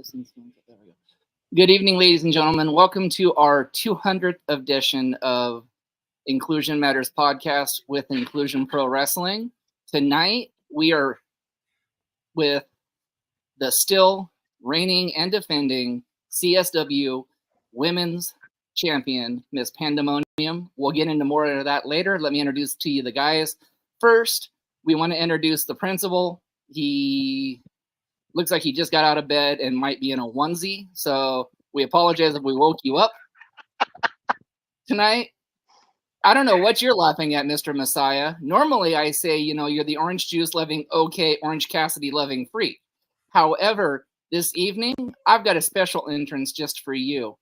There we go. Good evening, ladies and gentlemen. Welcome to our 200th edition of Inclusion Matters podcast with Inclusion Pro Wrestling. Tonight, we are with the still reigning and defending CSW Women's Champion, Miss PandaMoanYum. We'll get into more of that later. Let me introduce to you the guys. First, we want to introduce the principal. He looks like he just got out of bed and might be in a onesie, so we apologize if we woke you up tonight. I don't know what you're laughing at, Mr. Messiah. Normally I say, you're the orange juice loving, okay, Orange Cassidy loving freak. However, this evening, I've got a special entrance just for you.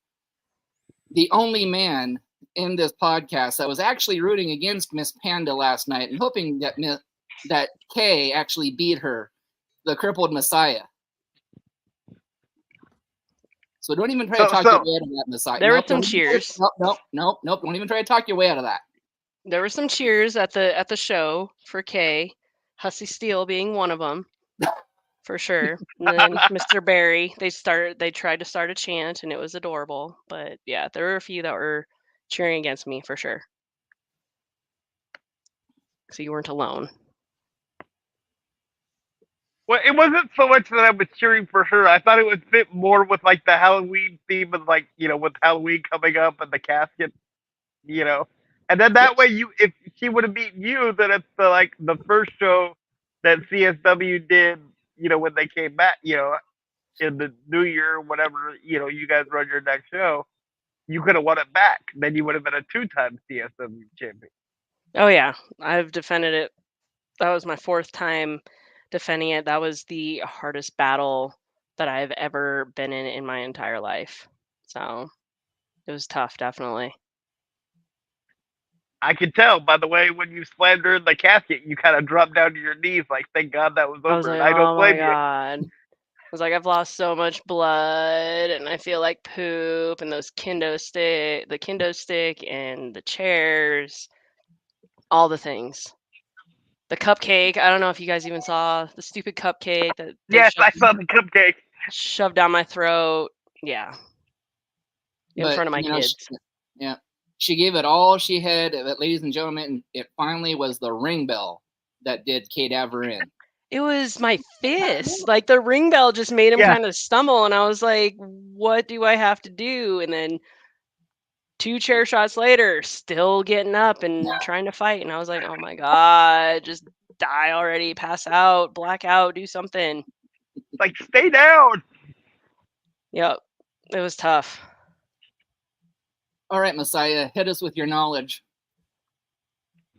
The only man in this podcast that was actually rooting against Miss Panda last night and hoping that Kay actually beat her, the crippled Messiah. So don't even try to talk your way out of that, Messiah. There were some cheers. Nope. Don't even try to talk your way out of that. There were some cheers at the show for Kay, Hussy Steele being one of them, for sure. And then Mr. Barry, they tried to start a chant, and it was adorable. But yeah, there were a few that were cheering against me for sure. So you weren't alone. Well, it wasn't so much that I was cheering for her. I thought it would fit more with like the Halloween theme of with Halloween coming up and the casket, And then that way if she would have beaten you, then it's the first show that CSW did, when they came back, in the new year or whatever, you guys run your next show, you could have won it back. Then you would have been a 2-time CSW champion. Oh yeah, I've defended it. That was my 4th time defending it. That was the hardest battle that I've ever been in my entire life. So it was tough, definitely. I could tell by the way when you slammed her in the casket, you kind of dropped down to your knees, like thank God that was over. I was like, I don't blame you. God. I was like, I've lost so much blood, and I feel like poop, and the kendo stick, and the chairs, all the things. The cupcake. I don't know if you guys even saw the stupid cupcake that. Yes, I saw the cupcake. Shoved down my throat. Yeah. In front of my kids. She gave it all she had, ladies and gentlemen. It finally was the ring bell that did Cadaver in. It was my fist. Like the ring bell just made him kind of stumble, and I was like, "What do I have to do?" And then 2 chair shots later, still getting up and trying to fight, and I was like, "Oh my God, just die already, pass out, black out, do something." Like, stay down. Yep, it was tough. All right, Messiah, hit us with your knowledge.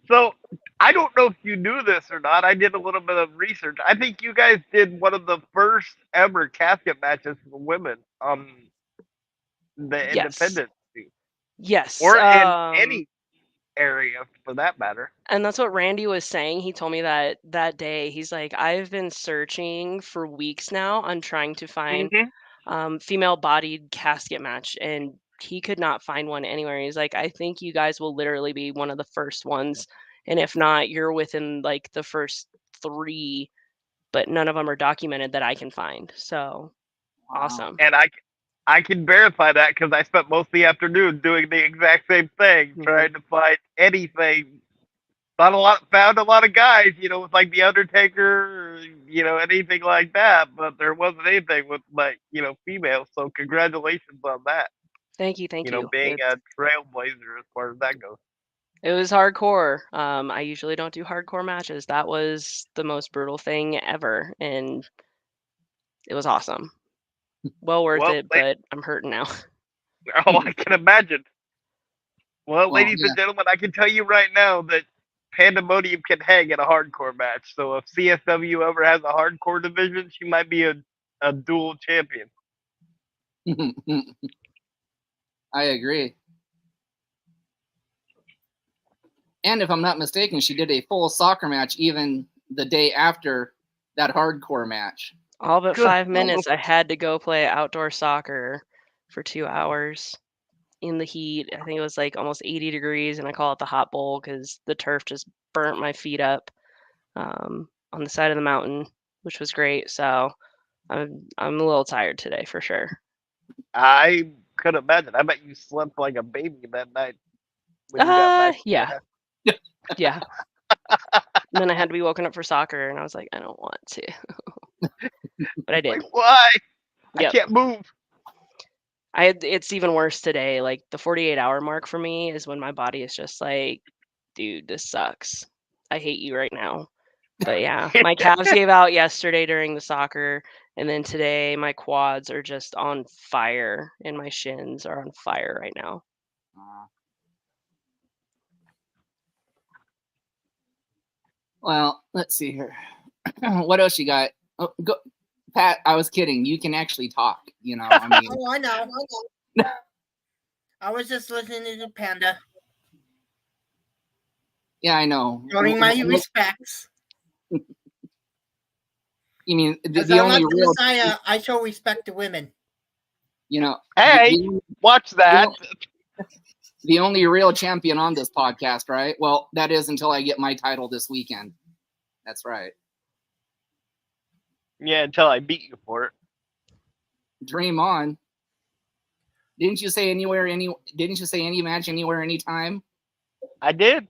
So, I don't know if you knew this or not. I did a little bit of research. I think you guys did one of the first ever casket matches for women on the independent scene. Yes. Or in any area, for that matter. And that's what Randy was saying. He told me that day. He's like, I've been searching for weeks now on trying to find female-bodied casket match, and he could not find one anywhere. He's like, I think you guys will literally be one of the first ones, and if not, you're within like the first 3, but none of them are documented that I can find. So awesome. And I can verify that because I spent most of the afternoon doing the exact same thing, trying to find anything. Found a lot of guys, with like the Undertaker, or, anything like that, but there wasn't anything with females. So congratulations on that. Thank you. Being a trailblazer as far as that goes. It was hardcore. I usually don't do hardcore matches. That was the most brutal thing ever, and it was awesome. Well worth it, but I'm hurting now. Oh, I can imagine. Well, ladies and gentlemen, I can tell you right now that PandaMoanYum can hang in a hardcore match. So if CSW ever has a hardcore division, she might be a dual champion. I agree. And if I'm not mistaken, she did a full soccer match even the day after that hardcore match. All but 5 minutes, I had to go play outdoor soccer for 2 hours in the heat. I think it was like almost 80 degrees, and I call it the hot bowl because the turf just burnt my feet up on the side of the mountain, which was great. So I'm a little tired today for sure. I could imagine. I bet you slept like a baby that night when you got back. Yeah. Yeah. And then I had to be woken up for soccer, and I was like, I don't want to, but I did. Like, why? I Yep. can't move. It's even worse today. Like the 48-hour mark for me is when my body is just like, dude, this sucks. I hate you right now. But yeah, my calves gave out yesterday during the soccer, and then today my quads are just on fire, and my shins are on fire right now. Well, let's see here. What else you got? Oh, go, Pat. I was kidding. You can actually talk. You know, I mean. Oh, I know. I was just listening to Panda. Yeah, I know. Showing my respects. You mean the I'm only not the real Messiah. I show respect to women. You know. Hey, watch that. The only real champion on this podcast, right? Well, that is until I get my title this weekend. That's right. Yeah, until I beat you for it. Dream on. Didn't you say anywhere, didn't you say any match, anywhere, anytime? I did.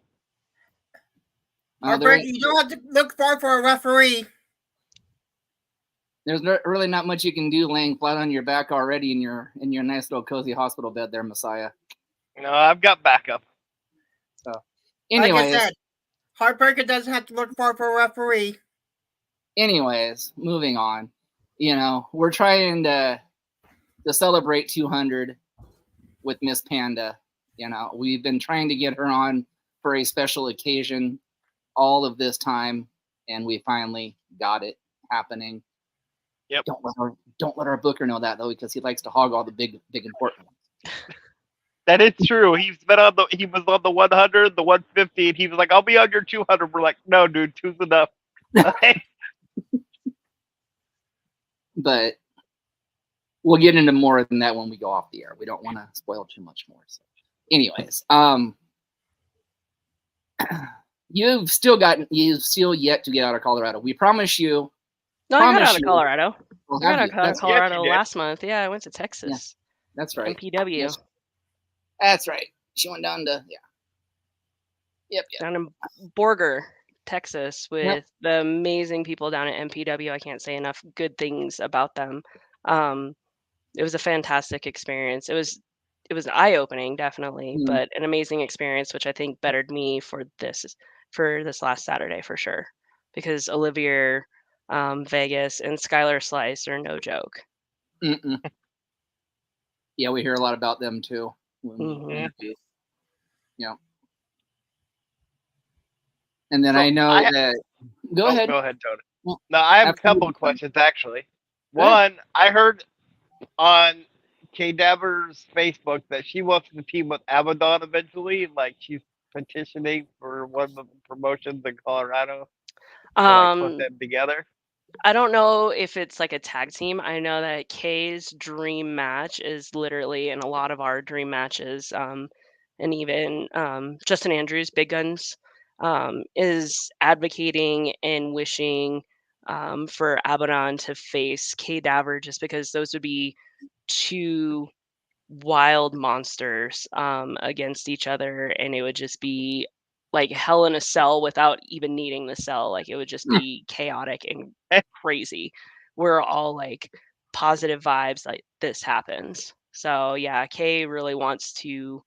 Harper, you don't have to look far for a referee. There's really not much you can do laying flat on your back already in your nice little cozy hospital bed there, Messiah. No, I've got backup. So, anyways, like I said, Heartbreaker doesn't have to look far for a referee. Anyways, moving on. You know, we're trying to celebrate 200 with Miss Panda. You know, we've been trying to get her on for a special occasion all of this time, and we finally got it happening. Yep. Don't let our booker know that though, because he likes to hog all the big important ones. That is true. He was on the 100, the 150, and he was like, "I'll be on your 200." We're like, "No, dude, two's enough." But we'll get into more than that when we go off the air. We don't want to spoil too much more. So, anyways, you've still yet to get out of Colorado. We promise you. No, I got out of Colorado. Well, I got out of Colorado last month. Yeah, I went to Texas. Yeah, that's right. MPW. Yes. That's right. She went down to Yep. Down in Borger, Texas, with the amazing people down at MPW. I can't say enough good things about them. It was a fantastic experience. It was eye-opening, definitely, but an amazing experience, which I think bettered me for this last Saturday for sure, because Olivier, Vegas, and Skylar Slice are no joke. Yeah, we hear a lot about them too. Yeah. And then I know that. Go ahead. Go ahead, Tony. No, I have a couple of questions actually. One, I heard on Kay Daver's Facebook that she wants to team with Abaddon eventually. Like she's petitioning for one of the promotions in Colorado to put them together. I don't know if it's like a tag team. I know that Kay's dream match is literally, and a lot of our dream matches, and even Justin Andrews, Big Guns, is advocating and wishing for Abaddon to face Kay Daver, just because those would be two wild monsters against each other, and it would just be like hell in a cell without even needing the cell. Like it would just be chaotic and crazy. We're all like positive vibes like this happens. So yeah, Kay really wants to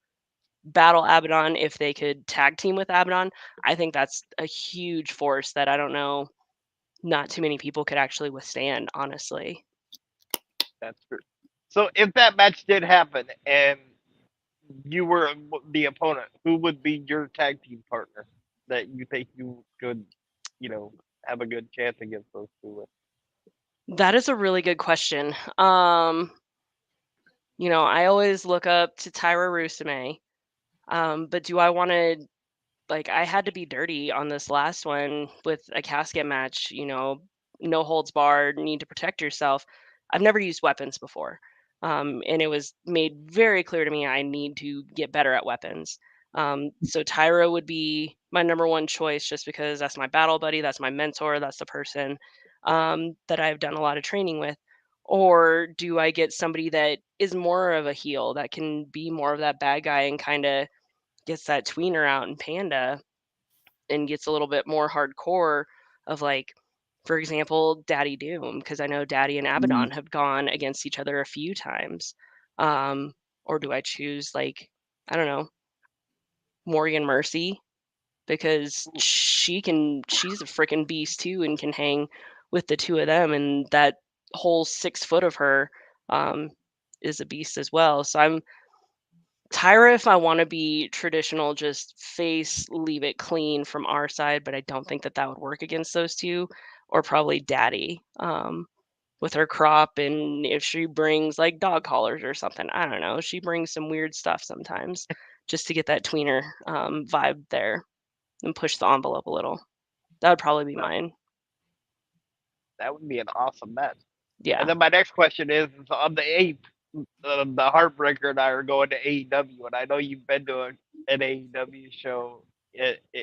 battle Abaddon. If they could tag team with Abaddon, I think that's a huge force that I don't know, not too many people could actually withstand, honestly. That's true. So if that match did happen and you were the opponent, who would be your tag team partner that you think you could, have a good chance against those two with? That is a really good question. I always look up to Tyra Rusame. But do I want to, I had to be dirty on this last one with a casket match, no holds barred, need to protect yourself. I've never used weapons before. And it was made very clear to me I need to get better at weapons. So Tyra would be my number one choice, just because that's my battle buddy, that's my mentor, that's the person that I've done a lot of training with? Or do I get somebody that is more of a heel, that can be more of that bad guy and kind of gets that tweener out in Panda and gets a little bit more hardcore of, like, for example, Daddy Doom, because I know Daddy and Abaddon have gone against each other a few times. Or do I choose, like, I don't know, Morgan Mercy, because she's a freaking beast too and can hang with the two of them, and that whole 6 foot of her um, is a beast as well. So I'm Tyra if I want to be traditional, just face, leave it clean from our side, but I don't think that that would work against those two, or probably Daddy with her crop, and if she brings like dog collars or something, I don't know. She brings some weird stuff sometimes just to get that tweener vibe there and push the envelope a little. That would probably be mine. That would be an awesome match. Yeah. And then my next question is on the 8th, the Heartbreaker and I are going to AEW, and I know you've been to an AEW show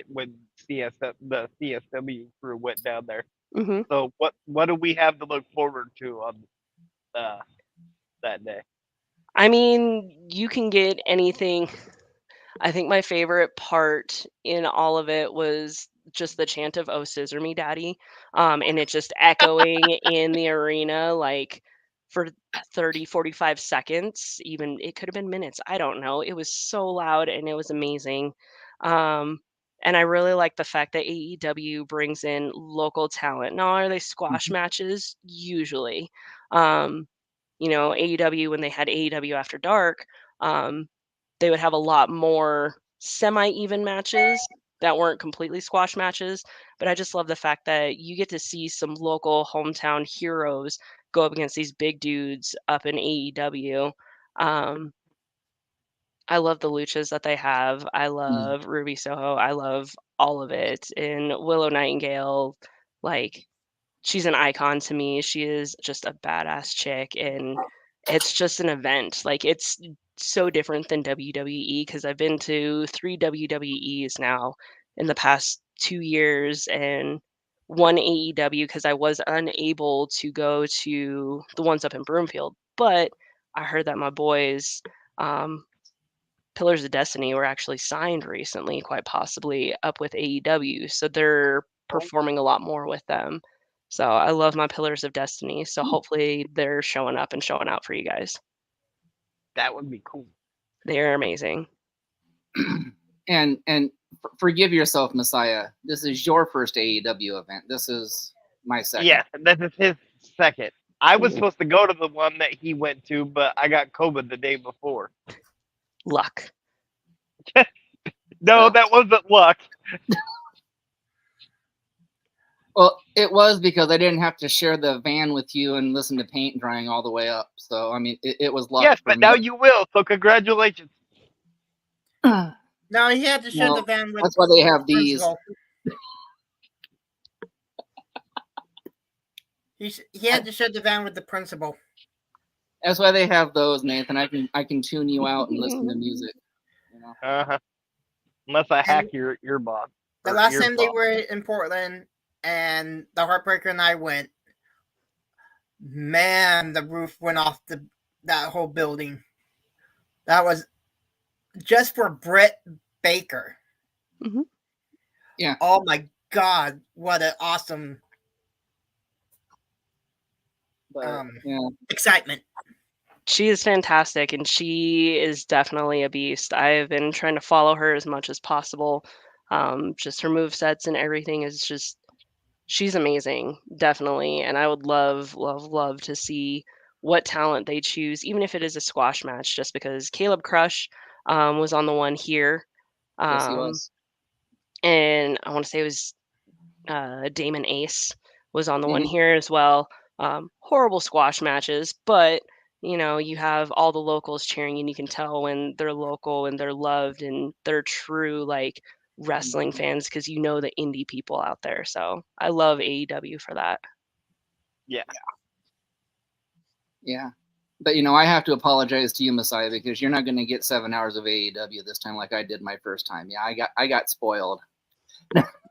when the CSW crew went down there. hmm So what do we have to look forward to on that day? I mean, you can get anything. I think my favorite part in all of it was just the chant of "Oh, scissor me, daddy," and it just echoing in the arena, like, for 30, 45 seconds, even it could have been minutes, I don't know. It was so loud and it was amazing. Um, and I really like the fact that AEW brings in local talent. Now, are they squash matches? Usually. Um, AEW, when they had AEW After Dark, um, they would have a lot more semi-even matches that weren't completely squash matches, but I just love the fact that you get to see some local hometown heroes go up against these big dudes up in AEW. Um, I love the luchas that they have. I love Ruby Soho. I love all of it. And Willow Nightingale, like, she's an icon to me. She is just a badass chick, and it's just an event. Like, it's so different than WWE because I've been to 3 WWEs now in the past 2 years and one AEW because I was unable to go to the ones up in Broomfield. But I heard that my boys, um, Pillars of Destiny, were actually signed recently, quite possibly up with AEW. So they're performing a lot more with them. So I love my Pillars of Destiny. So hopefully they're showing up and showing out for you guys. That would be cool. They're amazing. And forgive yourself, Messiah. This is your first AEW event. This is my second. Yeah, this is his second. I was supposed to go to the one that he went to, but I got COVID the day before. Luck. No, that wasn't luck. Well, it was because I didn't have to share the van with you and listen to paint drying all the way up. So, I mean, it was luck. Yes, for but me. now you will. So congratulations. No, he had to share Well, the van with. that's why they have these. Principal. He had to share the van with the principal. That's why they have those, Nathan. I can tune you out and listen to music. You know? Uh-huh. Unless I hack your earbud. The last time they were in Portland and the Heartbreaker and I went, man, the roof went off that whole building. That was just for Britt Baker. Mm-hmm. Yeah. Oh my God, what an awesome excitement. She is fantastic, and she is definitely a beast. I have been trying to follow her as much as possible. Just her movesets and everything is just, she's amazing, definitely. And I would love, love, love to see what talent they choose, even if it is a squash match, just because Caleb Crush was on the one here. Yes, he was. And I want to say it was Damon Ace was on the one here as well. Horrible squash matches, but you have all the locals cheering, and you can tell when they're local and they're loved and they're true like wrestling fans because the indie people out there. So I love AEW for that. Yeah. But I have to apologize to you, Messiah, because you're not going to get 7 hours of AEW this time like I did my first time. Yeah, I got spoiled.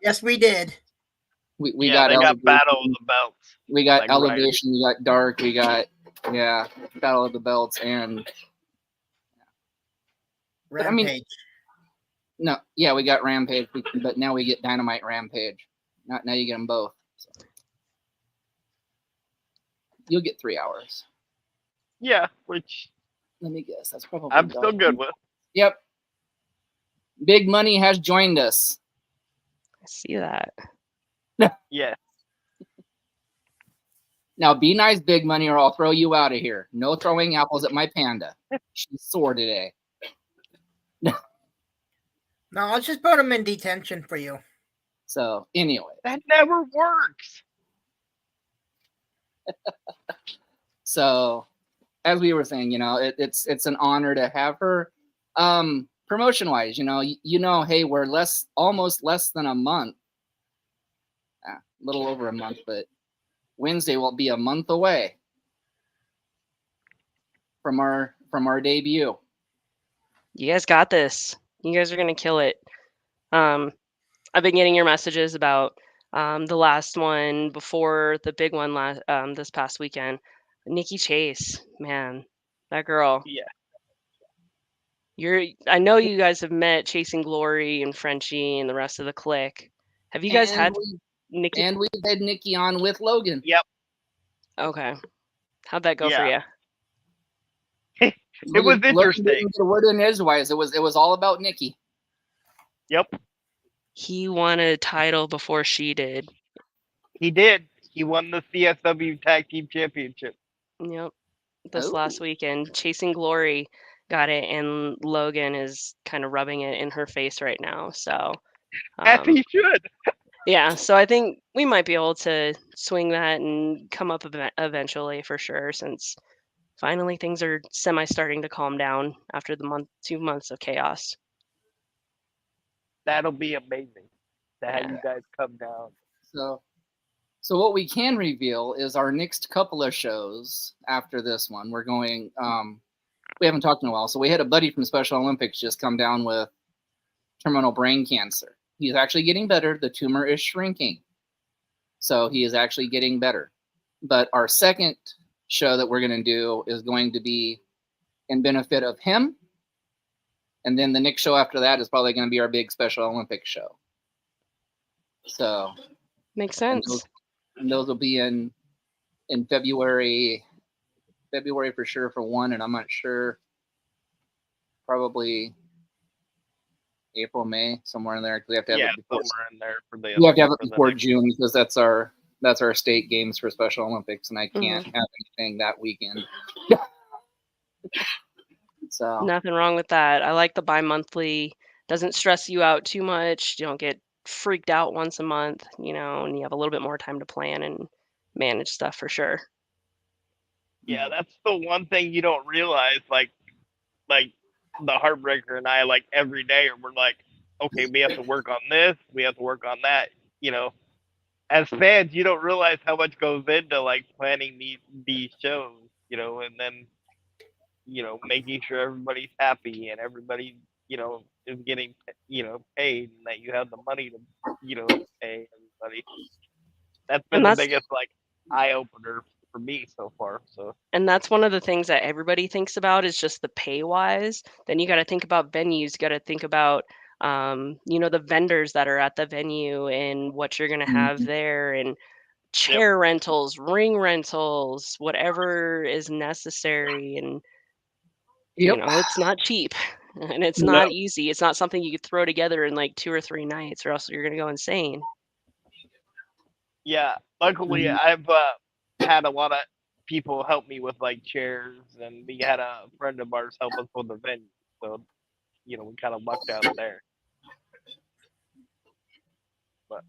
Yes, we did. We got they got elevation, Battle of the Belts. we got like elevation, we got dark, we got Battle of the Belts, and but, I mean, Rampage. no, yeah, we got Rampage, but now we get Dynamite Rampage. Now you get them both. So. You'll get 3 hours. Yeah, which Let me guess. That's probably. I'm still good with. Yep. Big Money has joined us. I see that. Yeah. Now be nice, Big Money, or I'll throw you out of here. No throwing apples at my panda. She's sore today. No, I'll just put him in detention for you. So anyway. That never works. So as we were saying, it's an honor to have her. Promotion wise, hey, we're almost less than a month. A little over a month, but Wednesday will be a month away from our debut. You guys got this. You guys are gonna kill it. I've been getting your messages about the last one before the big one this past weekend. Nikki Chase, man, that girl. Yeah. I know you guys have met Chasing Glory and Frenchie and the rest of the clique. Have you guys had Nikki? And we had Nikki on with Logan. Yep. Okay. How'd that go for you? It was interesting. Logan didn't get a word in edgewise. It was all about Nikki. Yep. He won a title before she did. He did. He won the CSW Tag Team Championship. Yep. This last weekend. Chasing Glory got it, and Logan is kind of rubbing it in her face right now. So As he should. Yeah, so I think we might be able to swing that and come up eventually for sure, since finally things are starting to calm down after the 2 months of chaos. That'll be amazing to have you guys come down. So what we can reveal is our next couple of shows after this one. We're going. We haven't talked in a while, so we had a buddy from Special Olympics just come down with terminal brain cancer. He's actually getting better. The tumor is shrinking, so he is actually getting better. But our second show that we're going to do is going to be in benefit of him, and then the next show after that is probably going to be our big Special Olympics show. So makes sense. And those will be in February for sure for one, and I'm not sure, probably April, May, somewhere in there. We have to have it before, somewhere in there for the. We have to have it before June because that's our state games for Special Olympics, and I can't have anything that weekend. So nothing wrong with that. I like the bi-monthly. Doesn't stress you out too much. You don't get freaked out once a month, and you have a little bit more time to plan and manage stuff for sure. Yeah, that's the one thing you don't realize. Like the Heartbreaker and I, like every day, we're like, okay, we have to work on this, we have to work on that. As fans, you don't realize how much goes into like planning these shows. And then making sure everybody's happy and everybody is getting paid, and that you have the money to pay everybody. That's been the biggest like eye opener for me so far. So, and that's one of the things that everybody thinks about is just the pay wise. Then you got to think about venues. You got to think about the vendors that are at the venue and what you're going to have there, and chair rentals, ring rentals, whatever is necessary. And it's not cheap, and it's not easy. It's not something you could throw together in like 2 or 3 nights, or else you're going to go insane. Yeah, luckily I've had a lot of people help me with like chairs, and we had a friend of ours help us with the venue, so we kind of lucked out there. But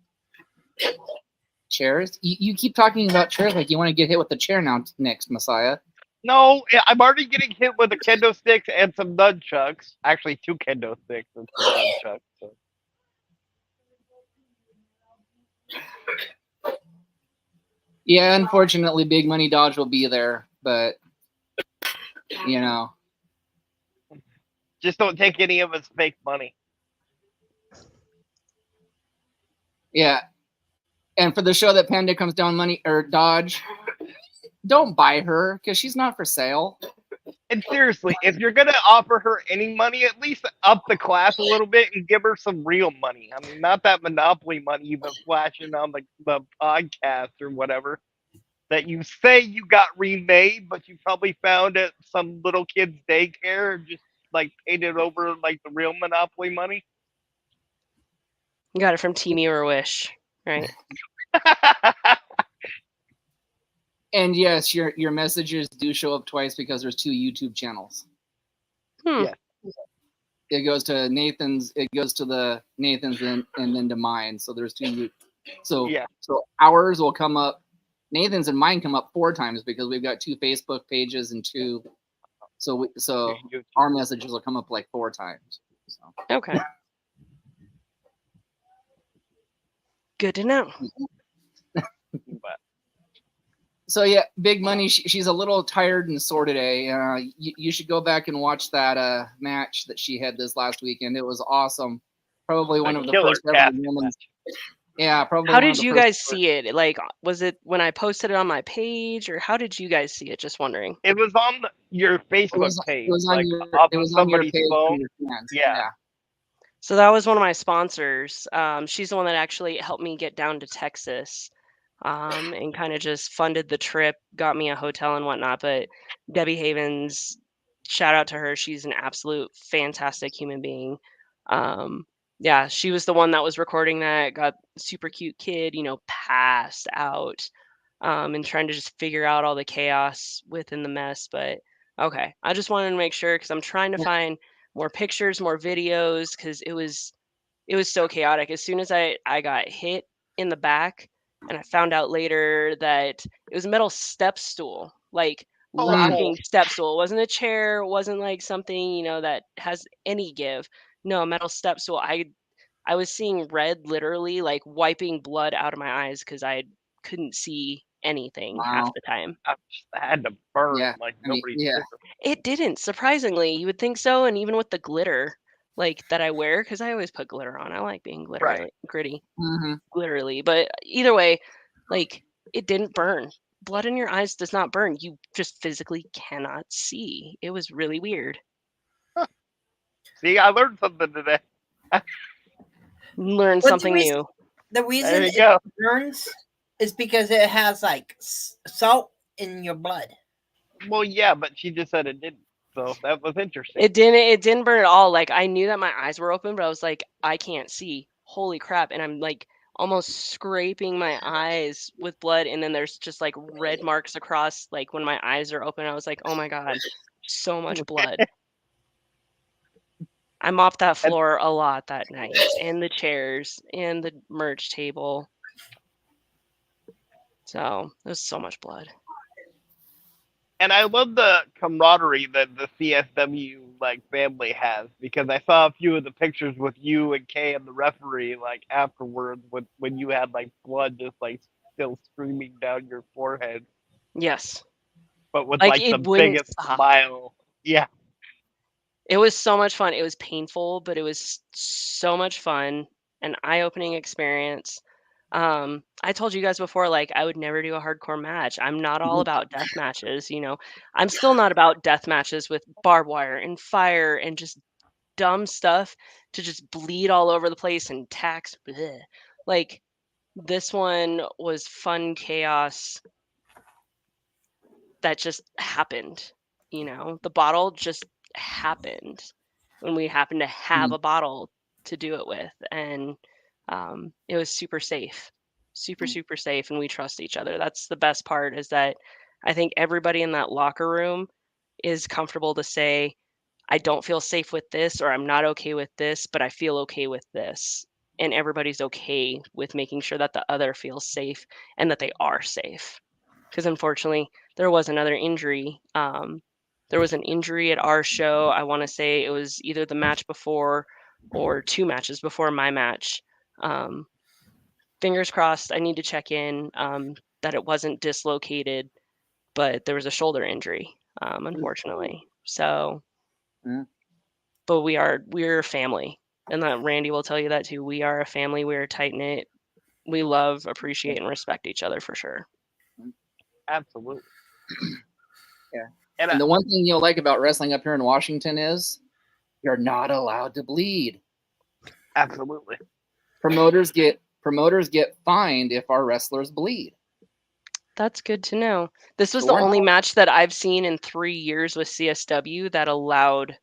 chairs, you keep talking about chairs like you want to get hit with the chair next, Messiah. No, I'm already getting hit with a kendo sticks and some nunchucks. Actually, 2 kendo sticks and some nunchucks. So. Yeah, unfortunately, Big Money Dodge will be there, but just don't take any of his fake money. Yeah, And for the show that Panda comes down money or Dodge, don't buy her because she's not for sale. And seriously, if you're gonna offer her any money, at least up the class a little bit and give her some real money. I mean, not that Monopoly money you've been flashing on the podcast or whatever that you say you got remade, but you probably found at some little kid's daycare and just like paid it over like the real Monopoly money. You got it from Teamy or Wish, right? And yes, your messages do show up twice because there's 2 YouTube channels. Yeah. It goes to Nathan's, it goes to the Nathan's and then to mine. So there's 2. So ours will come up. Nathan's and mine come up 4 times because we've got 2 Facebook pages and 2. So our messages will come up like 4 times. So. Okay. Good to know. So yeah, Big Money. She's a little tired and sore today. You should go back and watch that match that she had this last weekend. It was awesome. Probably one of the first ever women's. Yeah, probably. How did you guys see it? Like, was it when I posted it on my page, or how did you guys see it? Just wondering. It was on your Facebook page. It was on your page. Phone. Yeah. So that was one of my sponsors. She's the one that actually helped me get down to Texas. And kind of just funded the trip, got me a hotel and whatnot. But Debbie Havens, shout out to her. She's an absolute fantastic human being. Yeah, she was the one that was recording that, got super cute kid, passed out, and trying to just figure out all the chaos within the mess. But okay, I just wanted to make sure because I'm trying to find more pictures, more videos, because it was so chaotic. As soon as I got hit in the back, and I found out later that it was a metal step stool, like rocking step stool. It wasn't a chair. It wasn't like something, that has any give. No, metal step stool. I was seeing red, literally, like wiping blood out of my eyes because I couldn't see anything half the time. I had to burn like nobody's business. It didn't, surprisingly. You would think so, and even with the glitter like that I wear, because I always put glitter on. I like being gritty, glitterly. But either way, like it didn't burn. Blood in your eyes does not burn. You just physically cannot see. It was really weird. Huh. See, I learned something today. Learned something new. The reason it burns is because it has like salt in your blood. Well, yeah, but she just said it didn't. So that was interesting. It didn't burn at all. Like I knew that my eyes were open, but I was like, I can't see. Holy crap. And I'm like almost scraping my eyes with blood. And then there's just like red marks across, like when my eyes are open. I was like, oh my God, so much blood. I mopped that floor a lot that night, and the chairs and the merch table. So there's so much blood. And I love the camaraderie that the CSW family has, because I saw a few of the pictures with you and Kay and the referee afterwards when you had blood just still streaming down your forehead. Yes. But with the biggest smile. Yeah. It was so much fun. It was painful, but it was so much fun, an eye-opening experience. I told you guys before, I would never do a hardcore match. I'm not all about death matches, I'm still not about death matches with barbed wire and fire and just dumb stuff to just bleed all over the place and tacks. Bleh. This one was fun chaos that just happened, the bottle just happened when we happened to have a bottle to do it with, and it was super safe, super safe, and we trust each other. That's the best part, is that I think everybody in that locker room is comfortable to say, I don't feel safe with this, or I'm not okay with this, but I feel okay with this, and everybody's okay with making sure that the other feels safe and that they are safe. Because unfortunately there was another injury. There was an injury at our show. I want to say it was either the match before or 2 matches before my match. Fingers crossed. I need to check in that it wasn't dislocated, but there was a shoulder injury, unfortunately. So, but we're a family, and that Randy will tell you that too. We are a family. We are tight knit. we love, appreciate, and respect each other for sure. Absolutely. Yeah. And And the one thing you'll like about wrestling up here in Washington is you're not allowed to bleed. absolutely. Promoters get fined if our wrestlers bleed. That's good to know. This was So the we're only not- match that I've seen in 3 years with CSW that allowed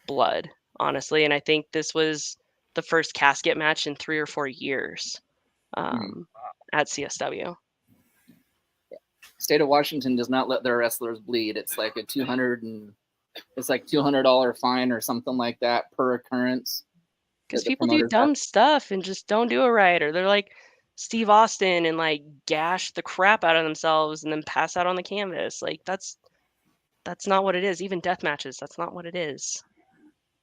blood, honestly. And I think this was the first casket match in 3 or 4 years at CSW. State of Washington does not let their wrestlers bleed. It's like a $200 fine or something like that per occurrence. Because that the people do promoters dumb have. stuff and just don't do it right. Or they're like Steve Austin and like gash the crap out of themselves and then pass out on the canvas. Like that's not what it is. Even death matches, that's not what it is.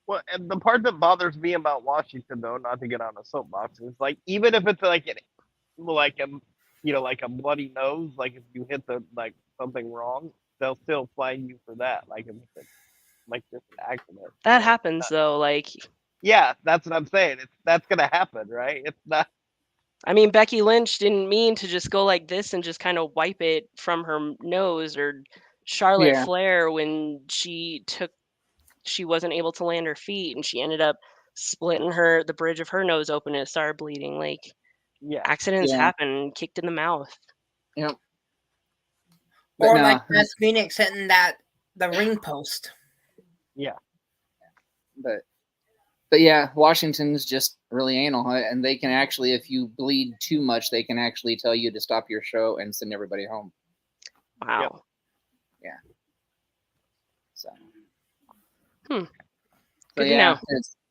Well, and the part that bothers me about Washington, though, not to get on a soapbox, is like even if it's like like a bloody nose, like if you hit like something wrong, they'll still fine you for that. Like if it's like just an accident. That happens though. Like, Yeah, that's what I'm saying. That's gonna happen, right? It's not. I mean, Becky Lynch didn't mean to just go like this and just kind of wipe it from her nose, or Charlotte Yeah. Flair when she wasn't able to land her feet and she ended up splitting the bridge of her nose open and it started bleeding. Like, Yeah. accidents Yeah. happen, kicked in the mouth. Yep. But Or no, like Beth Phoenix hitting the ring post. Yeah. But yeah, Washington's just really anal, and they can actually, if you bleed too much, they can actually tell you to stop your show and send everybody home. Wow. Yep. Yeah. So. Good So to yeah, know.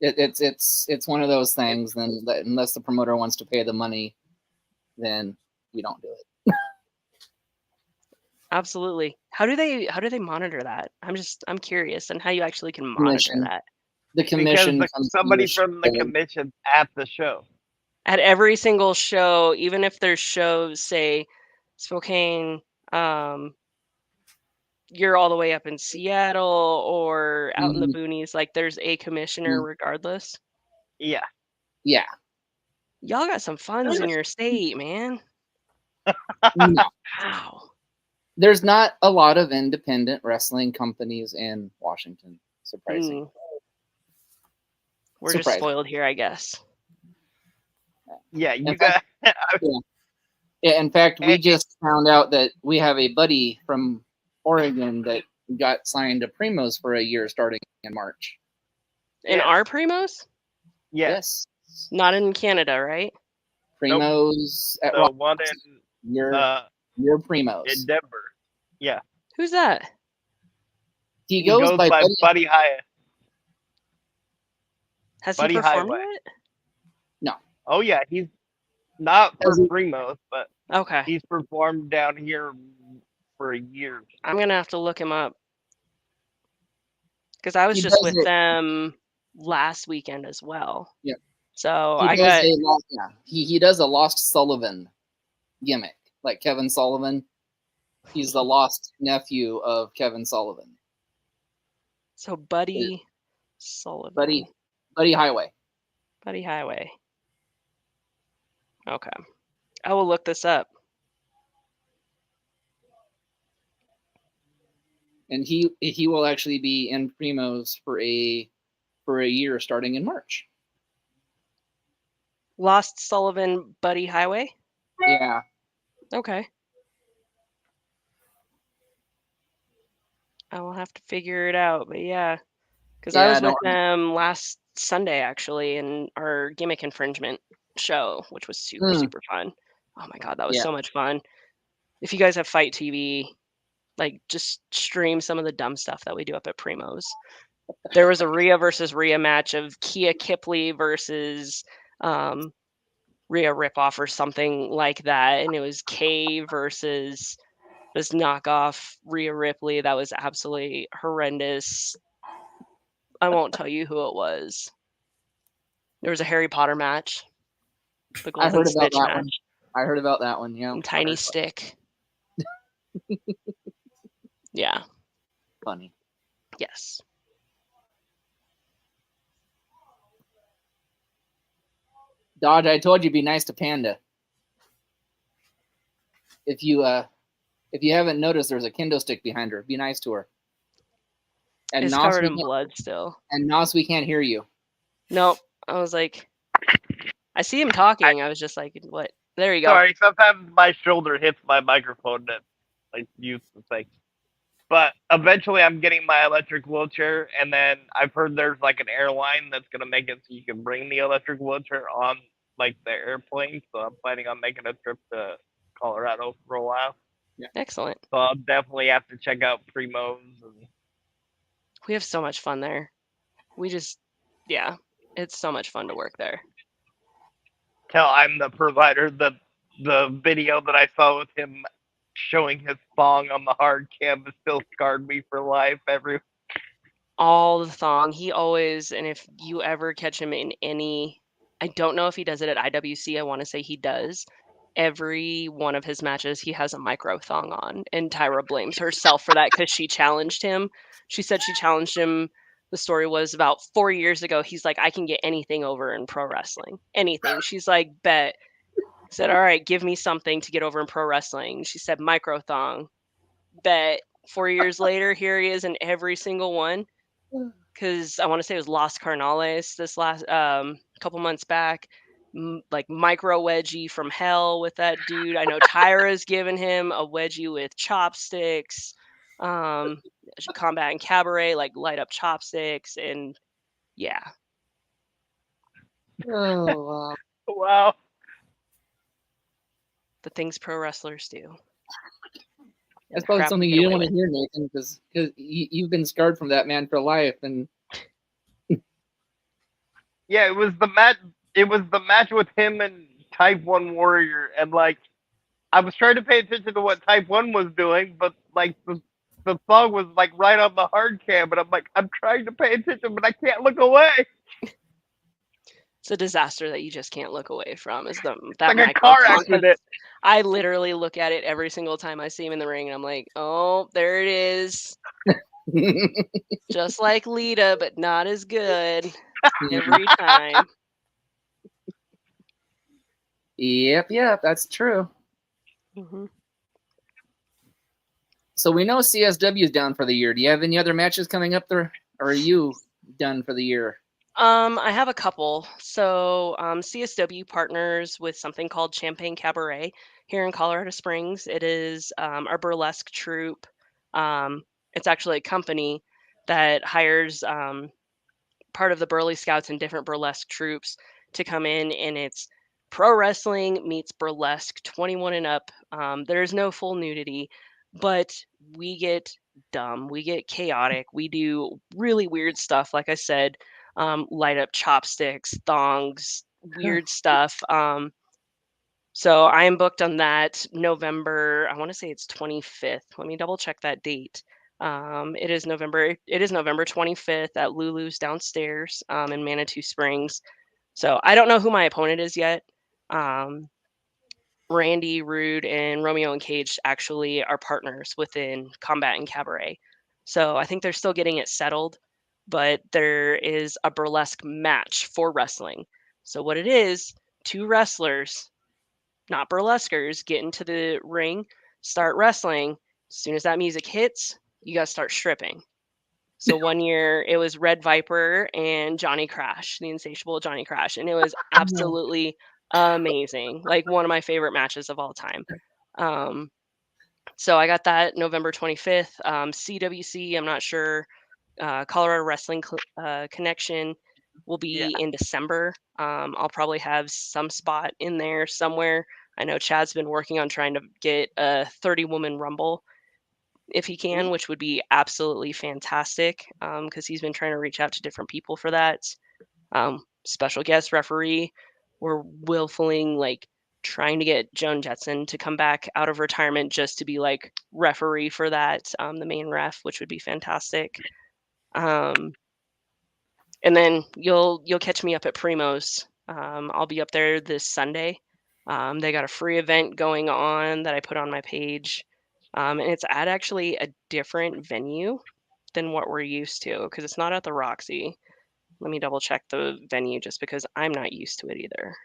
it's one of those things. Then unless the promoter wants to pay the money, then you don't do it. Absolutely. How do they monitor that? I'm curious on how you actually can monitor Commission. that. The commission Because comes to somebody your from the show. commission at the show. At every single show, even if there's shows, say Spokane, you're all the way up in Seattle or out in the boonies, like there's a commissioner regardless. Yeah. Yeah. Y'all got some funds in your state, man. No. Wow. There's not a lot of independent wrestling companies in Washington. Surprising. We're just spoiled here, I guess. Yeah, you got. Yeah, in fact, we just found out that we have a buddy from Oregon that got signed to Primos for a year starting in March. In our Primos? Yes. Not in Canada, right? Primos at the one in your Primos in Denver. Yeah. Who's that? He goes by Buddy Hyatt. Has Buddy he performed Highway. it? No. Oh yeah, he's not for Primos, but okay, he's performed down here for a year. I'm gonna have to look him up because I was just with them last weekend as well. Yeah. So he does a Lost Sullivan gimmick, like Kevin Sullivan. He's the lost nephew of Kevin Sullivan. So Buddy Sullivan. Buddy Highway. Buddy Highway. Okay. I will look this up. And he will actually be in Primos for a year starting in March. Lost Sullivan Buddy Highway? Yeah. Okay. I will have to figure it out, but yeah. Because I was with them last Sunday, actually, in our gimmick infringement show, which was super, super fun. Oh my God, that was so much fun. If you guys have Fight TV, like just stream some of the dumb stuff that we do up at Primos. There was a Rhea versus Rhea match of Kia Kipley versus Rhea Ripoff or something like that. And it was Kay versus this knockoff Rhea Ripley. That was absolutely horrendous. I won't tell you who it was. There was a Harry Potter match. The Golden Snitch match. I heard about that one, yeah. And Tiny Stick. Yeah. Funny. Yes. Dodge, I told you be nice to Panda. if you haven't noticed, there's a kendo stick behind her. Be nice to her. And It's covered in blood still. And Nos, we can't hear you. Nope. I was like, I see him talking. I was just like, what? There you go. Sorry, sometimes my shoulder hits my microphone that I use the thing. But eventually I'm getting my electric wheelchair, and then I've heard there's like an airline that's going to make it so you can bring the electric wheelchair on like the airplane. So I'm planning on making a trip to Colorado for a while. Yeah. Excellent. So I'll definitely have to check out Primo's. We have so much fun there. Yeah, it's so much fun to work there. Tell I'm the provider. The video that I saw with him showing his thong on the hard cam still scarred me for life. All the thong. He always, and if you ever catch him in any, I don't know if he does it at IWC. I want to say he does. Every one of his matches, he has a micro thong on, and Tyra blames herself for that because she challenged him. She said she challenged him. The story was about 4 years ago. He's like, I can get anything over in pro wrestling. Anything. She's like, bet. Said, all right, give me something to get over in pro wrestling. She said, micro thong. Bet. 4 years later, here he is in every single one. Because I want to say it was Las Carnales this last couple months back. Like micro wedgie from hell with that dude. I know Tyra's given him a wedgie with chopsticks. Combat and cabaret, like light up chopsticks, and yeah. Oh wow! Wow. The things pro wrestlers do. That's probably something you didn't want to hear, Nathan, because you've been scarred from that man for life. And yeah, it was the match. It was the match with him and Type 1 Warrior, and like I was trying to pay attention to what Type 1 was doing, but like the song was like right on the hard cam, and I'm like, I'm trying to pay attention, but I can't look away. It's a disaster that you just can't look away from. Is that like a car accident? I literally look at it every single time I see him in the ring, and I'm like, oh, there it is. Just like Lita, but not as good every time. Yep, that's true. Mm-hmm. So we know CSW is down for the year. Do you have any other matches coming up there, or are you done for the year? I have a couple. So CSW partners with something called Champagne Cabaret here in Colorado Springs. It is our burlesque troupe. It's actually a company that hires part of the Burly Scouts and different burlesque troupes to come in, and it's pro wrestling meets burlesque, 21 and up. There's no full nudity, but we get dumb, we get chaotic, we do really weird stuff. Like I said, light up chopsticks, thongs, weird stuff. So I am booked on that November. I want to say it's 25th. Let me double check that date. It is November 25th at Lulu's downstairs in Manitou Springs. So I don't know who my opponent is yet. Randy, Rude, and Romeo and Cage actually are partners within Combat and Cabaret. So I think they're still getting it settled, but there is a burlesque match for wrestling. So what it is, two wrestlers, not burlesquers, get into the ring, start wrestling. As soon as that music hits, you got to start stripping. So one year it was Red Viper and Johnny Crash, the insatiable Johnny Crash, and it was absolutely amazing. Like one of my favorite matches of all time. So I got that November 25th. CWC, I'm not sure. Colorado Wrestling Connection will be in December. I'll probably have some spot in there somewhere. I know Chad's been working on trying to get a 30-woman Rumble if he can, which would be absolutely fantastic because he's been trying to reach out to different people for that. Special guest referee. We're willfully like trying to get Joan Jetson to come back out of retirement just to be like referee for that, the main ref, which would be fantastic. And then you'll catch me up at Primo's. I'll be up there this Sunday. They got a free event going on that I put on my page. And it's at actually a different venue than what we're used to because it's not at the Roxy. Let me double check the venue just because I'm not used to it either.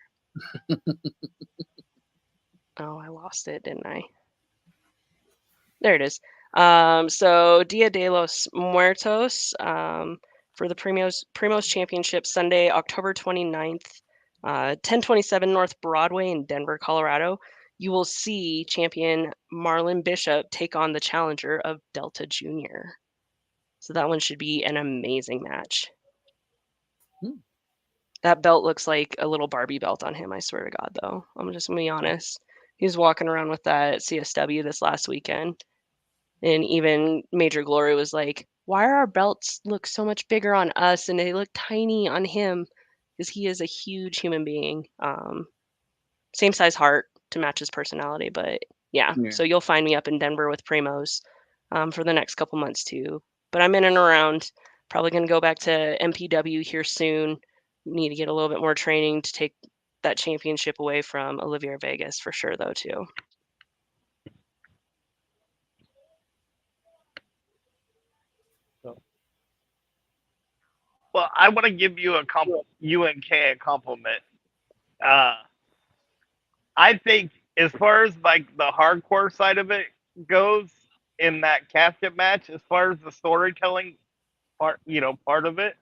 Oh, I lost it, didn't I? There it is. So Dia de los Muertos for the Primos Championship Sunday, October 29th, 1027 North Broadway in Denver, Colorado. You will see champion Marlon Bishop take on the challenger of Delta Jr. So that one should be an amazing match. That belt looks like a little Barbie belt on him, I swear to God, though. I'm just going to be honest. He was walking around with that CSW this last weekend. And even Major Glory was like, why are our belts look so much bigger on us and they look tiny on him? Because he is a huge human being. Same size heart to match his personality. But yeah, so you'll find me up in Denver with Primos for the next couple months too. But I'm in and around. Probably going to go back to MPW here soon. Need to get a little bit more training to take that championship away from Olivia Vegas for sure, though, too. Well, I want to give you UNK a compliment. I think as far as like the hardcore side of it goes in that casket match, as far as the storytelling part, part of it,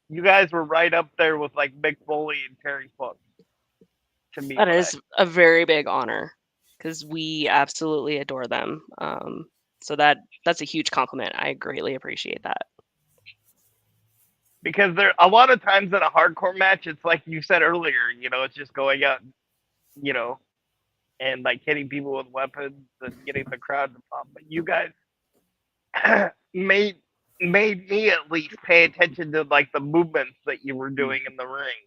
you guys were right up there with like Mick Foley and Terry Funk. To me, that is a very big honor because we absolutely adore them. So that's a huge compliment. I greatly appreciate that. Because there a lot of times in a hardcore match, it's like you said earlier, it's just going out, and like hitting people with weapons and getting the crowd to pop. But you guys made me at least pay attention to like the movements that you were doing in the ring.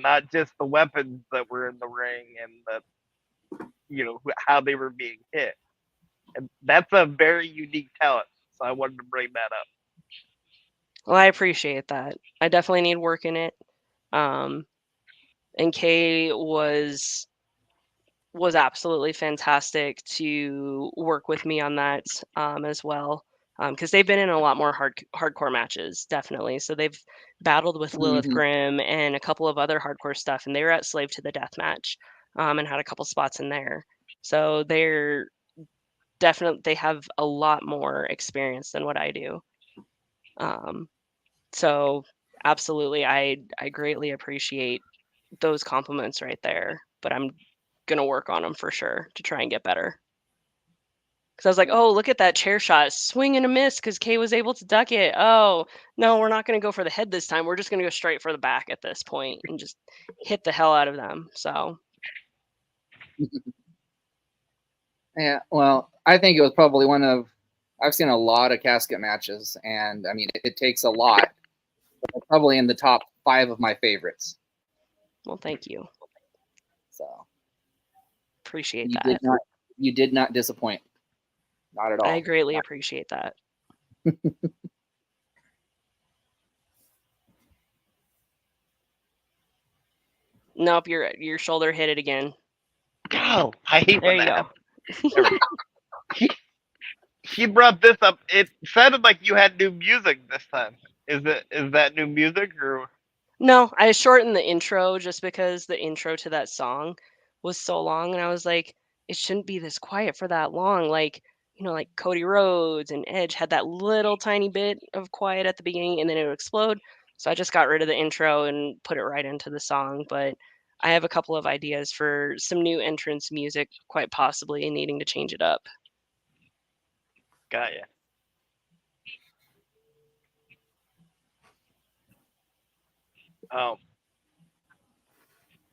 Not just the weapons that were in the ring and how they were being hit. And that's a very unique talent. So I wanted to bring that up. Well, I appreciate that. I definitely need work in it. And Kay was absolutely fantastic to work with me on that as well, because they've been in a lot more hardcore matches, definitely. So they've battled with Lilith Grimm and a couple of other hardcore stuff, and they were at Slave to the Death match and had a couple spots in there. So they're definitely, they have a lot more experience than what I do. So absolutely, I greatly appreciate those compliments right there, but I'm gonna work on them for sure to try and get better. Because I was like, oh, look at that chair shot, swing and a miss because Kay was able to duck it. Oh no, we're not gonna go for the head this time. We're just gonna go straight for the back at this point and just hit the hell out of them. So yeah, well, I think it was probably I've seen a lot of casket matches, and I mean, it takes a lot. Probably in the top 5 of my favorites. Well, thank you. So appreciate that. You did not disappoint. Not at all. I greatly appreciate that. Nope, your shoulder hit it again. Oh, I hate there when you that go. happens. He brought this up. It sounded like you had new music this time. Is that new music or? No, I shortened the intro just because the intro to that song was so long, and I was like, it shouldn't be this quiet for that long. Like, like Cody Rhodes and Edge had that little tiny bit of quiet at the beginning, and then it would explode. So I just got rid of the intro and put it right into the song. But I have a couple of ideas for some new entrance music, quite possibly needing to change it up. Got ya.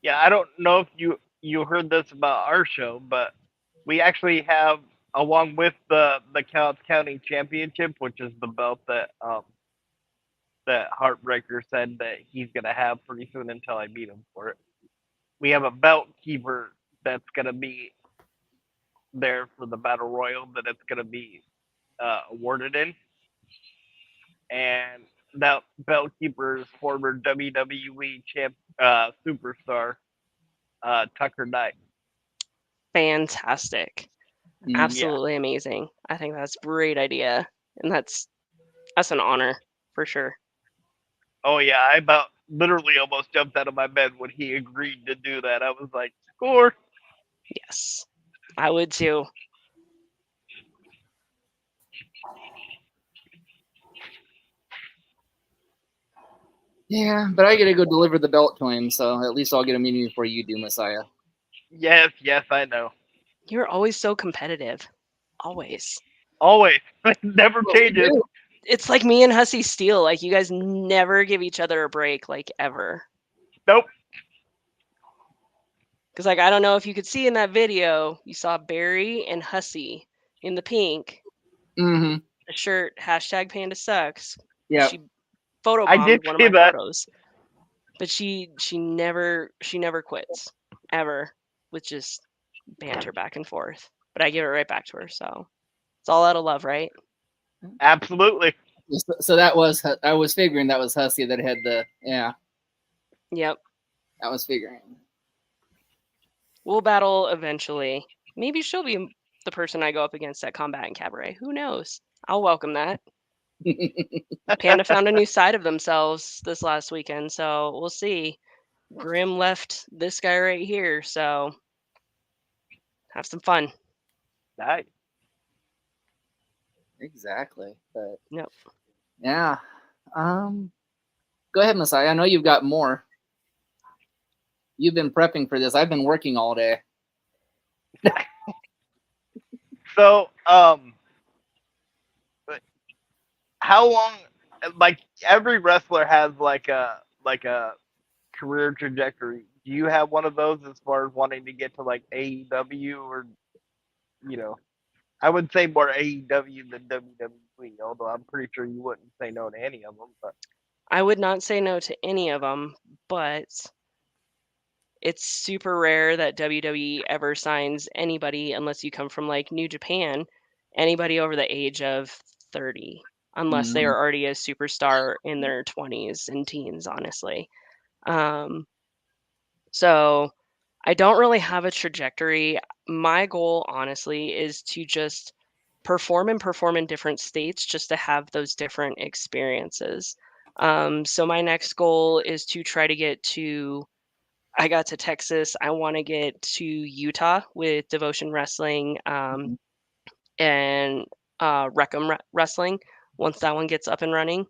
Yeah, I don't know if you heard this about our show, but we actually have, along with the Counts County Championship, which is the belt that that Heartbreaker said that he's gonna have pretty soon until I beat him for it. We have a belt keeper that's gonna be there for the battle royal that it's gonna be awarded in, and that belt keeper is former WWE champ superstar Tucker Knight. Fantastic. Absolutely amazing. I think that's a great idea. And that's an honor for sure. Oh yeah, I about literally almost jumped out of my bed when he agreed to do that. I was like, score. Yes. I would too. Yeah, but I gotta go deliver the belt to him, so at least I'll get a meeting before you do, Messiah. Yes, I know. You're always so competitive. Always. Always. It never Well, we changes. do. It's like me and Hussy Steele. Like, you guys never give each other a break, like, ever. Nope. Because, like, I don't know if you could see in that video, you saw Barry and Hussy in the pink, Mm-hmm. the shirt, hashtag Panda Sucks. Yeah. She I did photobombed one of see my that. photos. But she never quits. Ever. With just banter back and forth. But I give it right back to her, so it's all out of love, right? Absolutely. So that was, I was figuring that was Hussy that had the, yeah, Yep. I was figuring. We'll battle eventually. Maybe she'll be the person I go up against at Combat and Cabaret. Who knows? I'll welcome that. Panda found a new side of themselves this last weekend, so we'll see. Grim left this guy right here, so have some fun. Nice. Exactly. But Yep. yeah. Go ahead, Messiah. I know you've got more. You've been prepping for this. I've been working all day. So, how long? Like every wrestler has like a career trajectory. Do you have one of those as far as wanting to get to like AEW or, you know, I would say more AEW than WWE, although I'm pretty sure you wouldn't say no to any of them. But I would not say no to any of them, but it's super rare that WWE ever signs anybody unless you come from like New Japan, anybody over the age of 30, unless they are already a superstar in their 20s and teens, honestly. So I don't really have a trajectory. My goal, honestly, is to just perform in different states just to have those different experiences. So my next goal is to try to get to, I got to Texas. I want to get to Utah with Devotion Wrestling and Wrestling once that one gets up and running,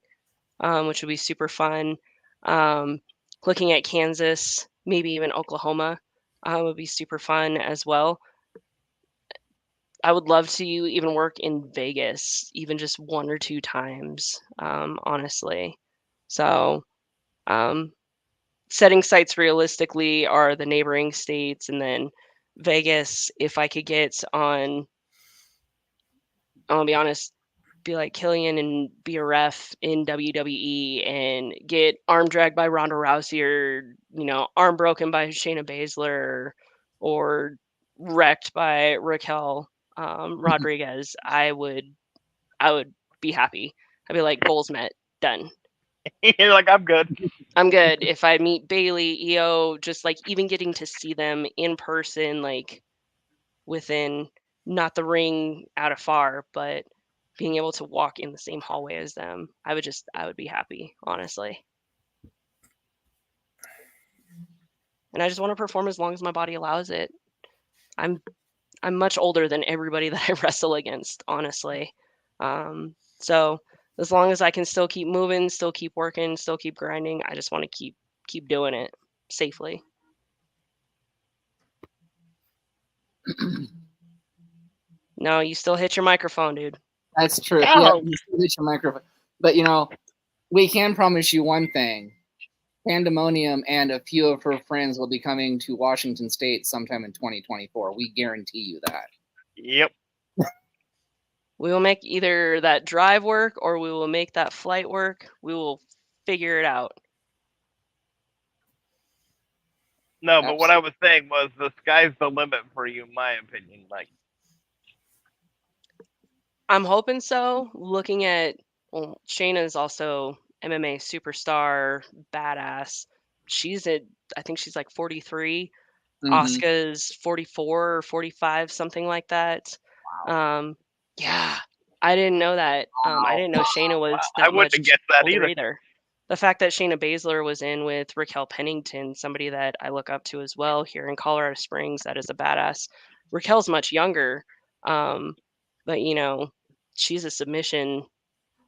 which would be super fun. Um, Looking at Kansas, maybe even Oklahoma, would be super fun as well. I would love to even work in Vegas, even just 1 or 2 times, honestly. So, setting sites realistically are the neighboring states, and then Vegas, if I could get on, I'll be honest, be like Killian and be a ref in WWE and get arm dragged by Ronda Rousey or, arm broken by Shayna Baszler or wrecked by Raquel Rodriguez, I would be happy. I'd be like, goals met, done. you're like, I'm good. I'm good. If I meet Bailey, EO, just like even getting to see them in person, like within not the ring out of far, but being able to walk in the same hallway as them, I would be happy, honestly. And I just want to perform as long as my body allows it. I'm much older than everybody that I wrestle against, honestly. So as long as I can still keep moving, still keep working, still keep grinding, I just want to keep doing it safely. No, you still hit your microphone, dude. That's true. Ow! Yeah, you still hit your microphone. But we can promise you one thing. PandaMoanYum and a few of her friends will be coming to Washington State sometime in 2024. We guarantee you that. Yep. We will make either that drive work or we will make that flight work. We will figure it out. No, but what I was saying was the sky's the limit for you, in my opinion. Like, I'm hoping so. Looking at, well, Shayna's also MMA superstar, badass. I think she's like 43. Asuka's 44 or 45, something like that. Yeah, I didn't know that. I didn't know Shayna was that I wouldn't much have guessed that older either. The fact that Shayna Baszler was in with Raquel Pennington, somebody that I look up to as well here in Colorado Springs, that is a badass. Raquel's much younger, but she's a submission,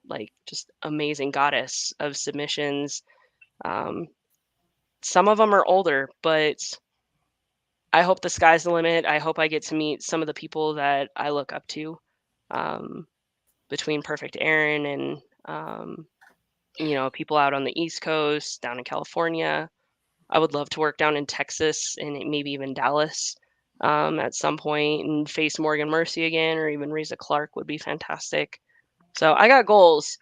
like just amazing goddess of submissions. Some of them are older, but I hope the sky's the limit. I hope I get to meet some of the people that I look up to, between Perfect Aaron and people out on the East Coast, down in California. I would love to work down in Texas and maybe even Dallas at some point and face Morgan Mercy again, or even Reza Clark would be fantastic. So I got goals.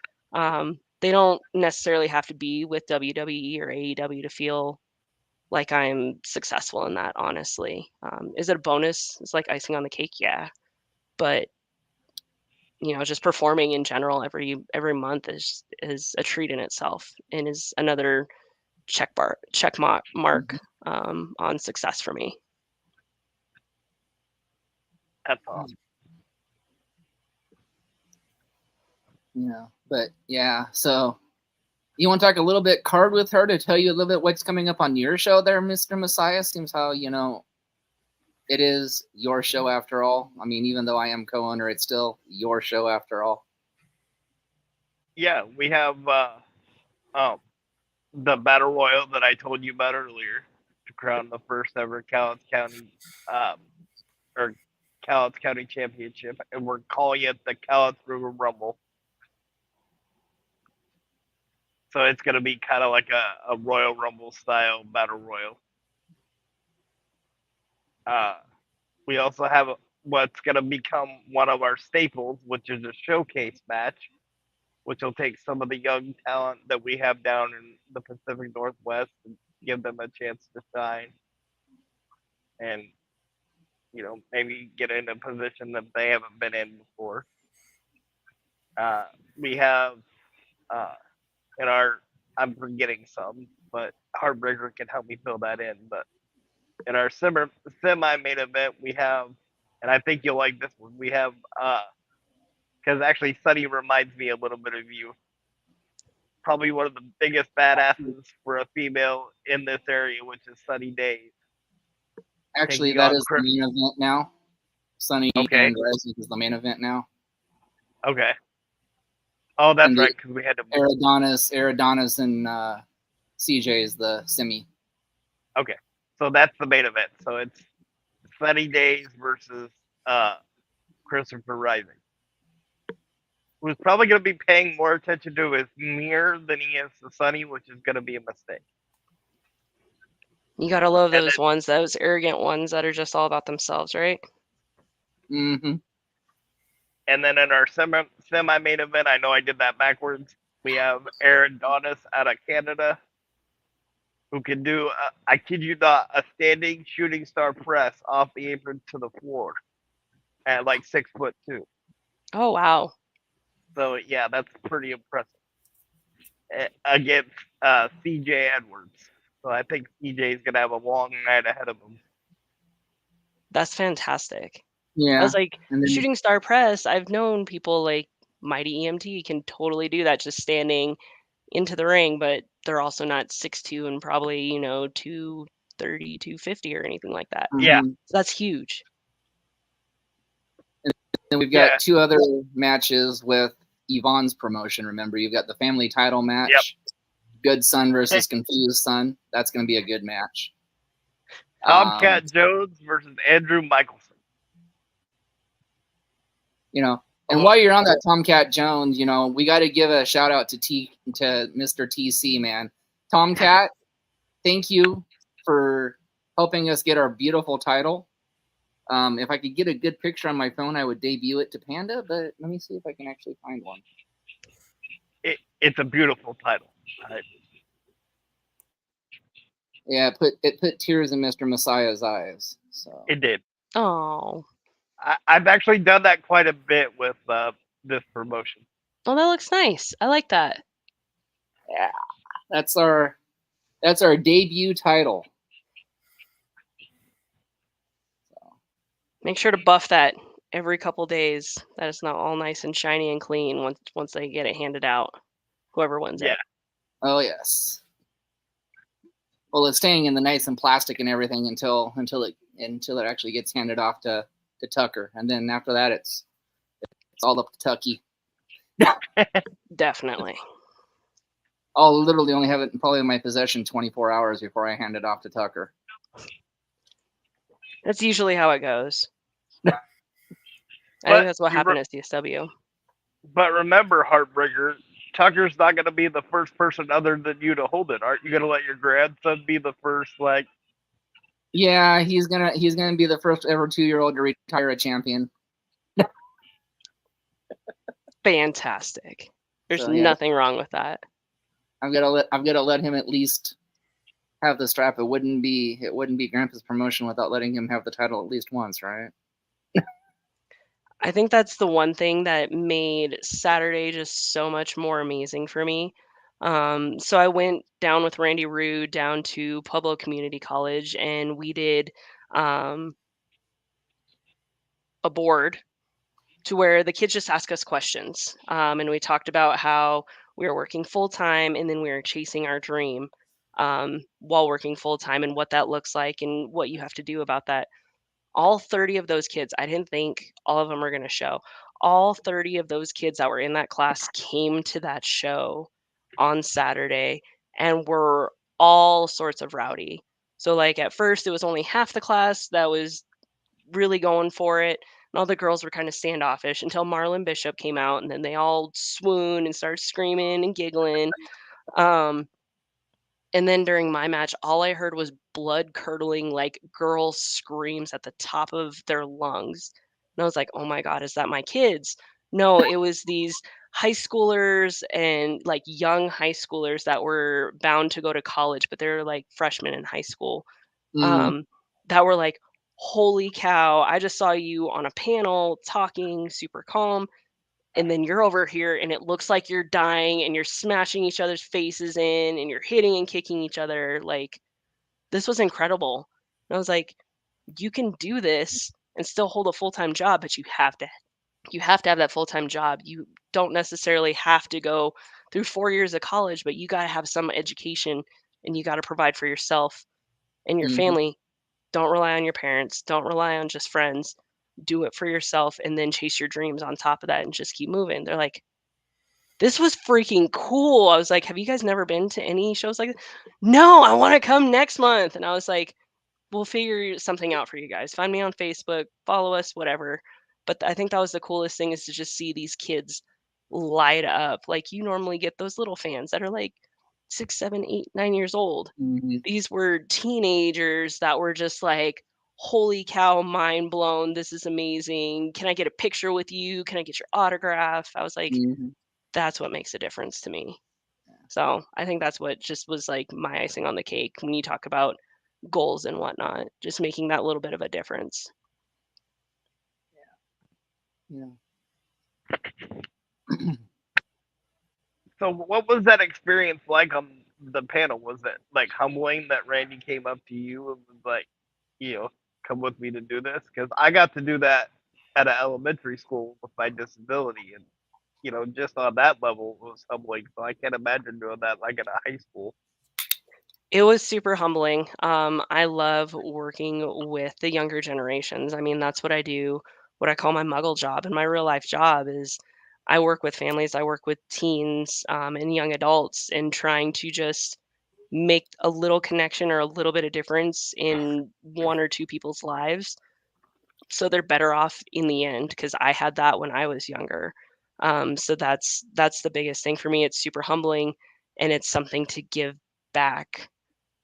They don't necessarily have to be with WWE or AEW to feel like I'm successful in that, honestly. Is it a bonus? It's like icing on the cake, yeah. But just performing in general every month is a treat in itself and is another check mark on success for me. That's awesome. But yeah, so you want to talk a little bit card with her to tell you a little bit what's coming up on your show there, Mr. Messiah? Seems how, it is your show after all. I mean, even though I am co-owner, it's still your show after all. Yeah, we have the Battle Royal that I told you about earlier to crown the first ever Cowlitz County Cowlitz County Championship, and we're calling it the Cowlitz River Rumble. So it's going to be kind of like a Royal Rumble style Battle Royal. We also have what's going to become one of our staples, which is a showcase match, which will take some of the young talent that we have down in the Pacific Northwest and give them a chance to shine. And, maybe get in a position that they haven't been in before. We have I'm forgetting some, but Heartbreaker can help me fill that in. But in our semi-main event, we have, and I think you'll like this one, we have, because actually Sunny reminds me a little bit of you. Probably one of the biggest badasses for a female in this area, which is Sunny Days. Actually, that is the main event now. Sunny and Rising is the main event now. Okay. Oh, that's right, because we had to Eridonis and CJ is the semi. Okay, so that's the main event. So it's Sunny Days versus Christopher Rising, who's probably going to be paying more attention to his mirror than he is to Sunny, which is going to be a mistake. You gotta love those arrogant ones that are just all about themselves, right? Mm-hmm. And then in our semi-main event, I know I did that backwards. We have Aaron Donis out of Canada, who can do, I kid you not, a standing shooting star press off the apron to the floor at like 6'2". Oh, wow. So, yeah, that's pretty impressive. Against CJ Edwards. So I think CJ is going to have a long night ahead of him. That's fantastic. Yeah. I was like, shooting star press, I've known people like Mighty EMT can totally do that just standing into the ring, but they're also not 6'2" and probably, 230, 250 or anything like that. Yeah. So that's huge. And then we've got two other matches with Yvonne's promotion. Remember, you've got the family title match. Yep. Good Son versus Confused Son. That's going to be a good match. Tomcat Jones versus Andrew Michelson. And while you're on that Tomcat Jones, we got to give a shout out to Mr. TC, man. Tomcat, thank you for helping us get our beautiful title. If I could get a good picture on my phone, I would debut it to Panda, but let me see if I can actually find one. It's a beautiful title. Yeah, it put tears in Mr. Messiah's eyes. So it did. Oh. I've actually done that quite a bit with this promotion. Oh, that looks nice. I like that. Yeah, that's our debut title. So. Make sure to buff that every couple days. That it's not all nice and shiny and clean once they get it handed out. Whoever wins it. Oh yes. Well, it's staying in the nice and plastic and everything until it actually gets handed off to Tucker, and then after that it's It's all up to Tucky. Definitely. I'll literally only have it probably in my possession 24 hours before I hand it off to Tucker. That's usually how it goes. I But think that's what you happened at CSW. But remember, Heartbreaker, Tucker's not going to be the first person other than you to hold it. Aren't you going to let your grandson be the first, like? Yeah, he's gonna be the first ever 2-year-old to retire a champion. Fantastic. There's So, yeah. nothing wrong with that. I'm gonna let him at least have the strap. It wouldn't be Grandpa's promotion without letting him have the title at least once, right? I think that's the one thing that made Saturday just so much more amazing for me. So I went down with Randy Rue down to Pueblo Community College, and we did a board to where the kids just ask us questions. And we talked about how we were working full time and then we were chasing our dream while working full time and what that looks like and what you have to do about that. All 30 of those kids, I didn't think all of them were going to show. All 30 of those kids that were in that class came to that show on Saturday and were all sorts of rowdy. So, like, at first, it was only half the class that was really going for it. And all the girls were kind of standoffish until Marlon Bishop came out, and then they all swooned and started screaming and giggling. And then during my match, all I heard was blood curdling, like girl screams at the top of their lungs. And I was like, oh my God, is that my kids? No, it was these high schoolers and like young high schoolers that were bound to go to college, but they're like freshmen in high school. That were like, holy cow, I just saw you on a panel talking super calm. And then you're over here and it looks like you're dying and you're smashing each other's faces in and you're hitting and kicking each other. Like, this was incredible. And I was like, you can do this and still hold a full-time job, but you have to have that full-time job. You don't necessarily have to go through 4 years of college, but you got to have some education and you got to provide for yourself and your family. Don't rely on your parents. Don't rely on just friends. Do it for yourself and then chase your dreams on top of that and just keep moving. They're like, this was freaking cool. I was like, have you guys never been to any shows like this? No, I want to come next month. And I was like, we'll figure something out for you guys. Find me on Facebook, follow us, whatever. But I think that was the coolest thing, is to just see these kids light up. Like, you normally get those little fans that are like 6, 7, 8, 9 years old. These were teenagers that were just like, holy cow, mind blown. This is amazing. Can I get a picture with you? Can I get your autograph? I was like, that's what makes a difference to me. So I think that's what just was like my icing on the cake when you talk about goals and whatnot, just making that little bit of a difference. Yeah. So what was that experience like on the panel? Was it like humbling that Randy came up to you and was like, come with me to do this? Because I got to do that at an elementary school with my disability, and just on that level it was humbling. So I can't imagine doing that like at a high school. It was super humbling. I love working with the younger generations. I mean, that's what I do, what I call my muggle job. And my real life job is I work with families, I work with teens and young adults, and trying to just make a little connection or a little bit of difference in one or two people's lives, so they're better off in the end, because I had that when I was younger. So that's the biggest thing for me. It's super humbling, and it's something to give back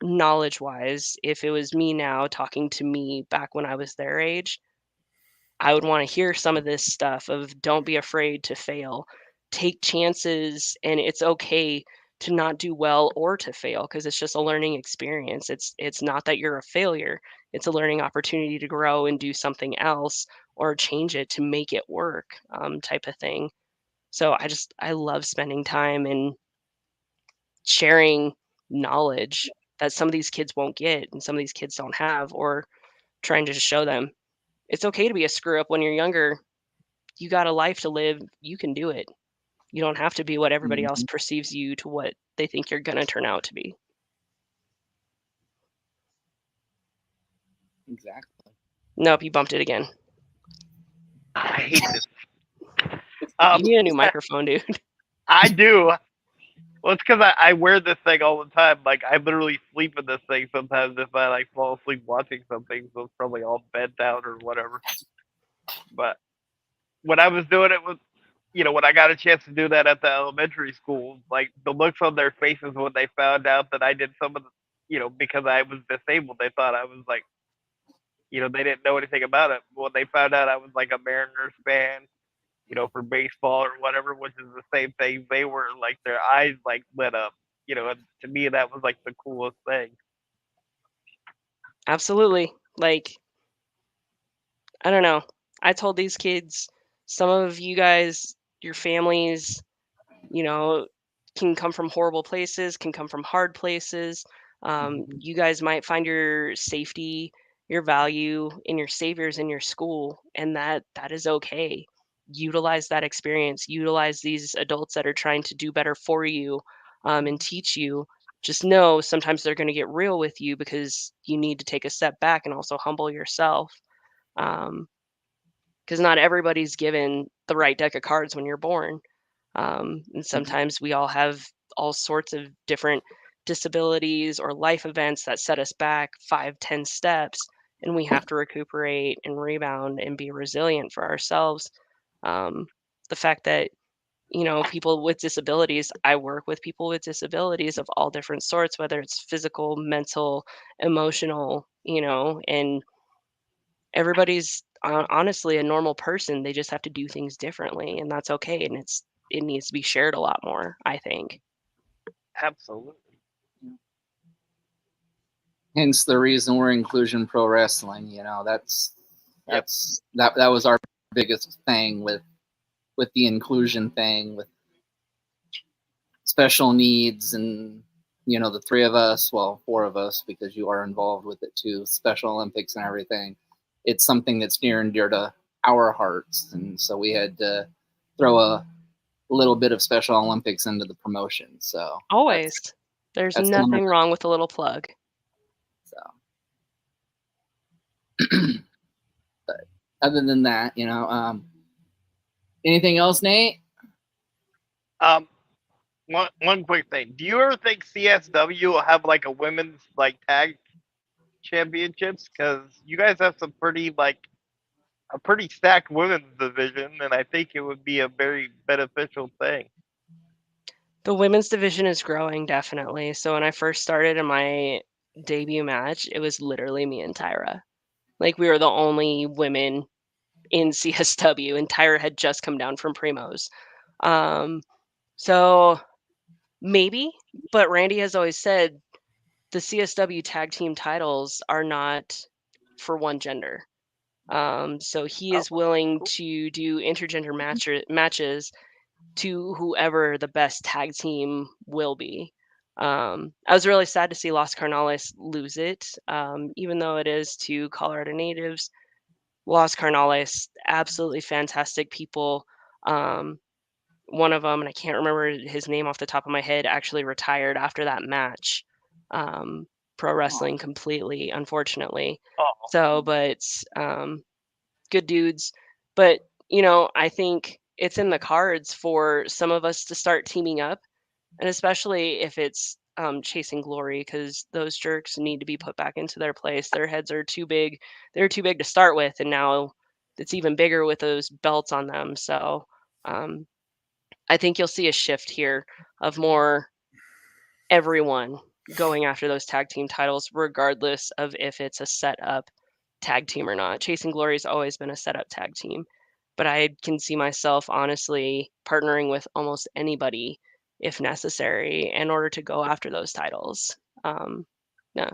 knowledge wise. If it was me now talking to me back when I was their age, I would want to hear some of this stuff of, don't be afraid to fail, take chances, and it's okay to not do well or to fail, because it's just a learning experience. It's not that you're a failure. It's a learning opportunity to grow and do something else or change it to make it work, type of thing. So I love spending time and sharing knowledge that some of these kids won't get and some of these kids don't have, or trying to just show them it's okay to be a screw up when you're younger. You got a life to live. You can do it. You don't have to be what everybody else perceives you to what they think you're going to turn out to be. Exactly. Nope, you bumped it again. I hate this. You need a new microphone, dude. I do. Well, it's because I wear this thing all the time. Like, I literally sleep in this thing sometimes if I, like, fall asleep watching something, so it's probably all bent down or whatever. But when I was doing it with, when I got a chance to do that at the elementary school, like, the looks on their faces when they found out that I did some of the, because I was disabled, they thought I was, like, they didn't know anything about it. When they found out I was, like, a Mariners fan, for baseball or whatever, which is the same thing. They were like their eyes like lit up, and to me that was like the coolest thing. Absolutely. Like, I don't know. I told these kids, some of you guys, your families, can come from horrible places, can come from hard places. You guys might find your safety, your value in your saviors in your school, and that is okay. Utilize that experience. Utilize these adults that are trying to do better for you, and teach you. Just know sometimes they're going to get real with you because you need to take a step back and also humble yourself. Because not everybody's given the right deck of cards when you're born. And sometimes we all have all sorts of different disabilities or life events that set us back 5, 10 steps, and we have to recuperate and rebound and be resilient for ourselves. The fact that, people with disabilities, I work with people with disabilities of all different sorts, whether it's physical, mental, emotional, and everybody's honestly a normal person. They just have to do things differently, and that's okay. And it needs to be shared a lot more, I think. Absolutely. Hence the reason we're Inclusion Pro Wrestling. That was our biggest thing with the inclusion thing, with special needs, and the three of us, well, four of us, because you are involved with it too, Special Olympics and everything. It's something that's near and dear to our hearts, and so we had to throw a little bit of Special Olympics into the promotion. So always, there's nothing wrong with a little plug. So, but other than that, anything else, Nate? One quick thing. Do you ever think CSW will have like a women's like tag championships? Because you guys have some pretty a pretty stacked women's division, and I think it would be a very beneficial thing. The women's division is growing, definitely. So when I first started in my debut match, it was literally me and Tyra. Like, we were the only women in CSW, and Tyra had just come down from Primos. So maybe, but Randy has always said the CSW tag team titles are not for one gender. So he is willing to do intergender matches to whoever the best tag team will be. I was really sad to see Los Carnales lose it, even though it is to Colorado natives. Los Carnales, absolutely fantastic people. One of them, and I can't remember his name off the top of my head, actually retired after that match. Pro wrestling completely, unfortunately. So, but good dudes. But, I think it's in the cards for some of us to start teaming up, and especially if it's chasing glory, because those jerks need to be put back into their place. Their heads are too big. They're too big to start with, and now it's even bigger with those belts on them. So I think you'll see a shift here of more everyone going after those tag team titles, regardless of if it's a set up tag team or not. Chasing Glory has always been a set up tag team, but I can see myself honestly partnering with almost anybody if necessary in order to go after those titles. Yeah.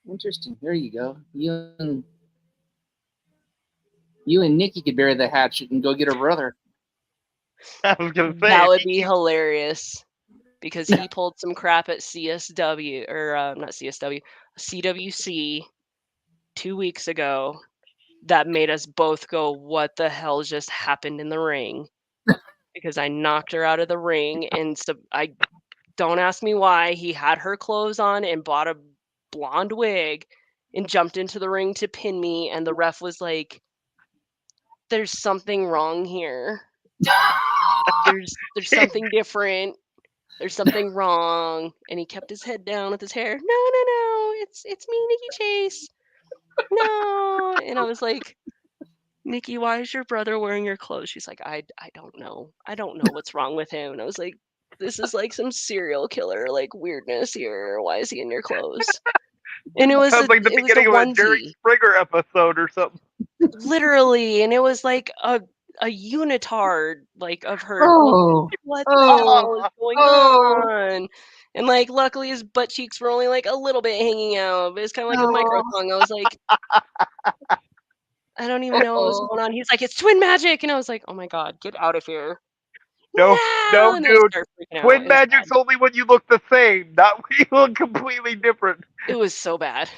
Interesting. There you go. You and Nikki could bury the hatchet and go get her brother. I was gonna say That would be hilarious, because he pulled some crap at CSW, or not CSW, CWC 2 weeks ago that made us both go, what the hell just happened in the ring? Because I knocked her out of the ring, and so I don't ask me why. He had her clothes on and bought a blonde wig, and jumped into the ring to pin me, and the ref was like, "There's something wrong here. There's something different. There's something wrong." And he kept his head down with his hair. No, it's me, Nikki Chase. No. And I was like, "Nikki, why is your brother wearing your clothes?" She's like, I don't know. I don't know what's wrong with him. And I was like, this is like some serial killer like weirdness here. Why is he in your clothes? And it was Sounds like the a beginning of a Jerry onesie. Springer episode or something. Literally, and it was like a unitard like of her. Oh, What the oh, hell is going oh, on? And like luckily his butt cheeks were only like a little bit hanging out, but it's kind of like a micro oh, tongue. I was like, I don't even know what was oh. going on. He's like, it's twin magic, and I was like, oh my god, get out of here. No, No, and then I dude. started freaking out. Twin It was magic's bad. only when you look the same, not when you look completely different. It was so bad.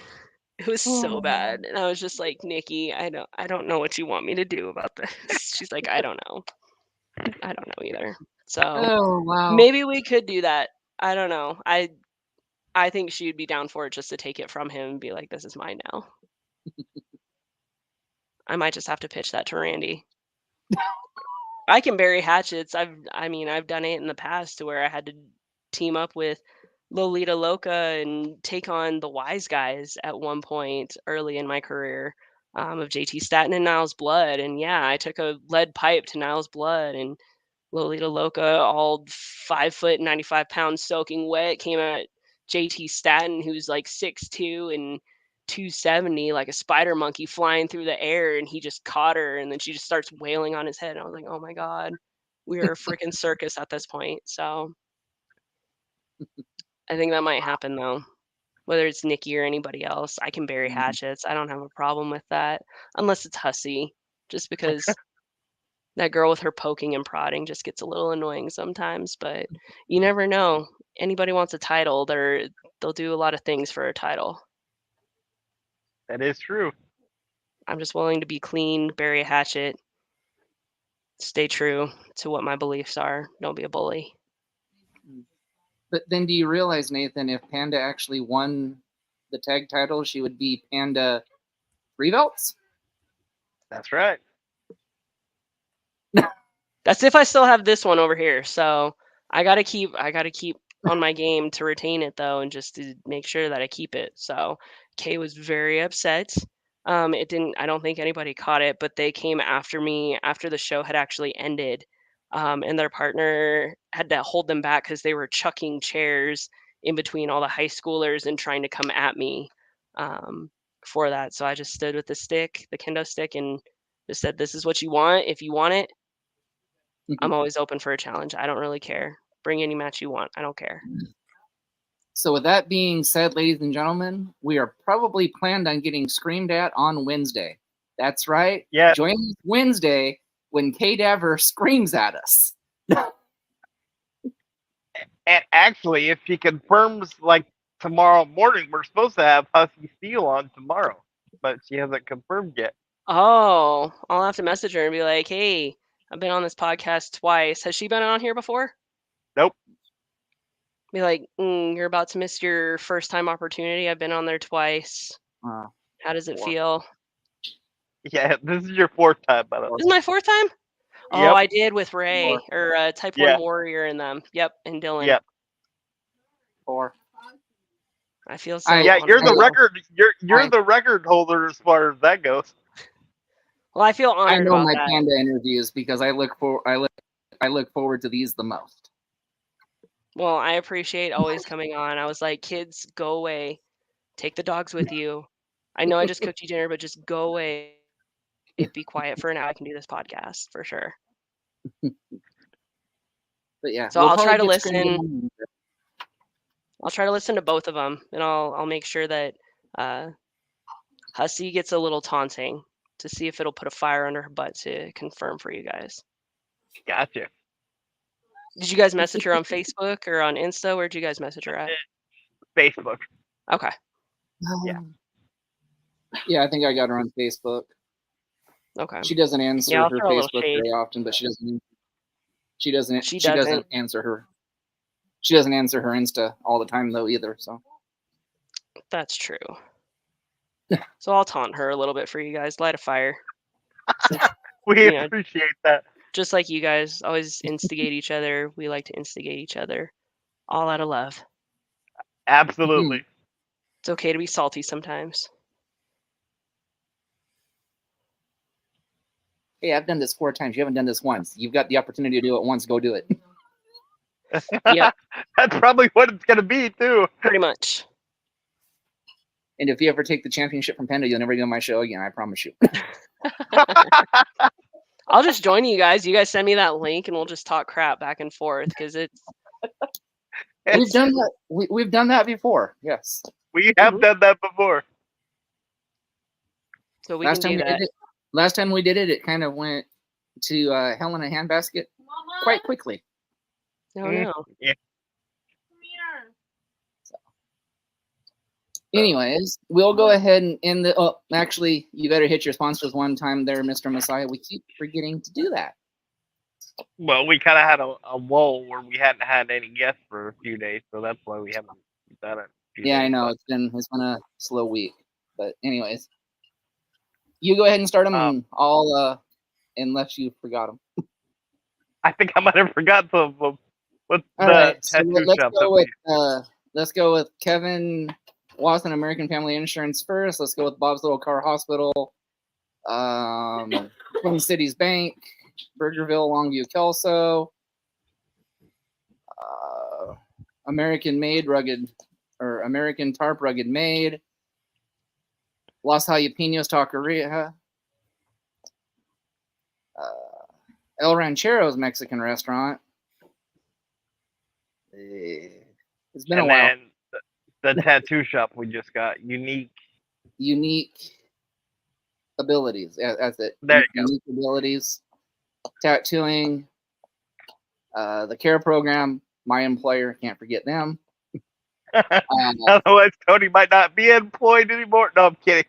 It was so Oh. bad. And I was just like, Nikki, I don't know what you want me to do about this. She's like, I don't know. I don't know either. So Oh, wow. maybe we could do that. I don't know. I think she would be down for it just to take it from him and be like, this is mine now. I might just have to pitch that to Randy. I can bury hatchets. I've done it in the past to where I had to team up with Lolita Loca and take on the Wise Guys at one point early in my career, of JT Staten and Niles Blood. And yeah, I took a lead pipe to Niles Blood, and Lolita Loca, all 5 foot, 95 pounds, soaking wet, came at JT Staten, who's like 6'2" and 270, like a spider monkey flying through the air, and he just caught her, and then she just starts wailing on his head. And I was like, oh my god, we are a freaking circus at this point. So I think that might happen though. Whether it's Nikki or anybody else, I can bury hatchets. I don't have a problem with that, unless it's Hussy, just because that girl with her poking and prodding just gets a little annoying sometimes. But you never know. Anybody wants a title, they'll do a lot of things for a title. That is true. I'm just willing to be clean, bury a hatchet, stay true to what my beliefs are. Don't be a bully. But then do you realize, Nathan, if Panda actually won the tag title, she would be Panda 3 belts? That's right. That's if I still have this one over here. So I gotta keep on my game to retain it though, and just to make sure that I keep it. So Kay was very upset. It didn't. I don't think anybody caught it, but they came after me after the show had actually ended, and their partner had to hold them back because they were chucking chairs in between all the high schoolers and trying to come at me, for that. So I just stood with the stick, the kendo stick, and just said, "This is what you want. If you want it, I'm always open for a challenge. I don't really care. Bring any match you want. I don't care." So with that being said, ladies and gentlemen, we are probably planned on getting screamed at on Wednesday. That's right. Yeah. Join us Wednesday when K-Daver screams at us. And actually, if she confirms like tomorrow morning, we're supposed to have Husky Steel on tomorrow, but she hasn't confirmed yet. Oh, I'll have to message her and be like, hey, I've been on this podcast twice. Has she been on here before? Nope. Be like, you're about to miss your first time opportunity. I've been on there twice. How does it feel? Yeah, this is your 4th time, by the way. This is my 4th time? Oh, Yep. I did with Ray, or Type 1 Yeah. Warrior in them. Yep, and Dylan. Yep. 4. I feel so. Yeah, you're the honored. record. You're the record holder as far as that goes. Well, I feel honored I know about my that. Panda interviews because I look forward to these the most. Well, I appreciate always coming on. I was like, kids, go away. Take the dogs with you. I know I just cooked you dinner, but just go away. Be quiet for an hour. I can do this podcast for sure. But yeah, So I'll try to probably get screamed listen. I'll try to listen to both of them, and I'll make sure that Hussy gets a little taunting to see if it'll put a fire under her butt to confirm for you guys. Gotcha. Did you guys message her on Facebook or on Insta? Where'd you guys message her at? Facebook. Okay. Yeah. Yeah, I think I got her on Facebook. Okay. She doesn't answer I'll her throw a little Facebook shade. very often, but she doesn't She doesn't doesn't. answer her. She doesn't answer her Insta all the time though either. So That's true. So I'll taunt her a little bit for you guys. Light a fire. We You know, appreciate that. just like you guys always instigate each other, we like to instigate each other, all out of love. Absolutely. It's okay to be salty sometimes. Hey, I've done this 4 times. You haven't done this once. You've got the opportunity to do it once. Go do it. Yep. That's probably what it's gonna be too. Pretty much. And if you ever take the championship from Panda, you'll never go on my show again. I promise you. I'll just join you guys. You guys send me that link, and we'll just talk crap back and forth because it's. We've done that. We've done that before. Yes. We have done that before. So we can do that. Last time we did it, it kind of went to hell in a handbasket quite quickly. No, no. Yeah. Anyways, we'll go ahead and end the. Oh, actually, you better hit your sponsors one time there, Mr. Messiah. We keep forgetting to do that. Well, we kind of had a lull where we hadn't had any guests for a few days, so that's why we haven't done it. Yeah, I know it's been a slow week, but anyways, you go ahead and start them, and I'll unless you forgot them. I think I might have forgot some of them. What's All the right, so tattoo shop? let's go with Kevin Watson, American Family Insurance first. Let's go with Bob's Little Car Hospital, Twin Cities Bank, Burgerville, Longview, Kelso, American Tarp Rugged Made, Los Jalapenos Taqueria, El Ranchero's Mexican Restaurant. It's been a while. And then the tattoo shop we just got, Unique Abilities. That's it. There you go. Unique Abilities. Tattooing. The care program. My employer. Can't forget them. Otherwise, Tony might not be employed anymore. No, I'm kidding.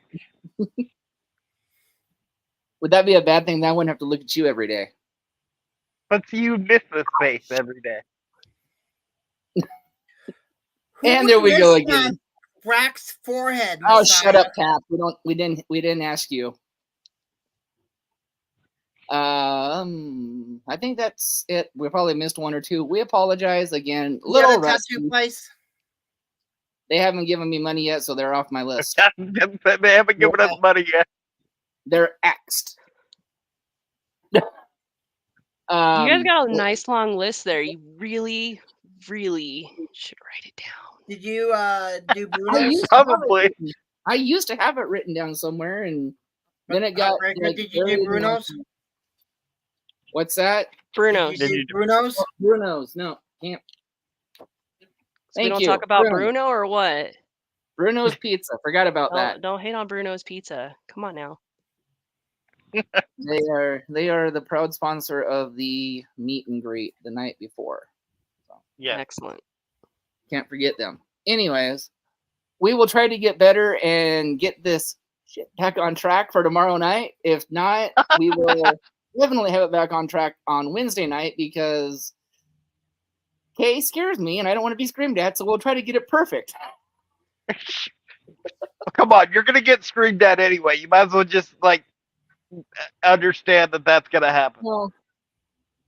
Would that be a bad thing? That I wouldn't have to look at you every day. But you miss this face every day. And there we go again. Brack's forehead. Oh, Messiah. shut up, Cap. We didn't ask you. I think that's it. We probably missed one or two. We apologize again. Little rusty. Tattoo place. They haven't given me money yet, so they're off my list. They haven't given us money yet. They're axed. You guys got a nice long list there. You really, really should write it down. Did you do Bruno's? Probably. I used to have it written down somewhere, and then it got. Did you do Bruno's? What's that? Bruno's. Did you do Bruno's? Oh, Bruno's. No, can't. So we don't talk about Bruno or what? Bruno's Pizza. Forgot about that. Don't hate on Bruno's Pizza. Come on now. They are the proud sponsor of the meet and greet the night before. So, Yeah. Excellent. can't forget them. Anyways, we will try to get better and get this shit back on track for tomorrow night. If not, we will definitely have it back on track on Wednesday night because Kay scares me and I don't want to be screamed at, so we'll try to get it perfect. Come on, you're gonna get screamed at anyway. You might as well just understand that that's gonna happen. Well,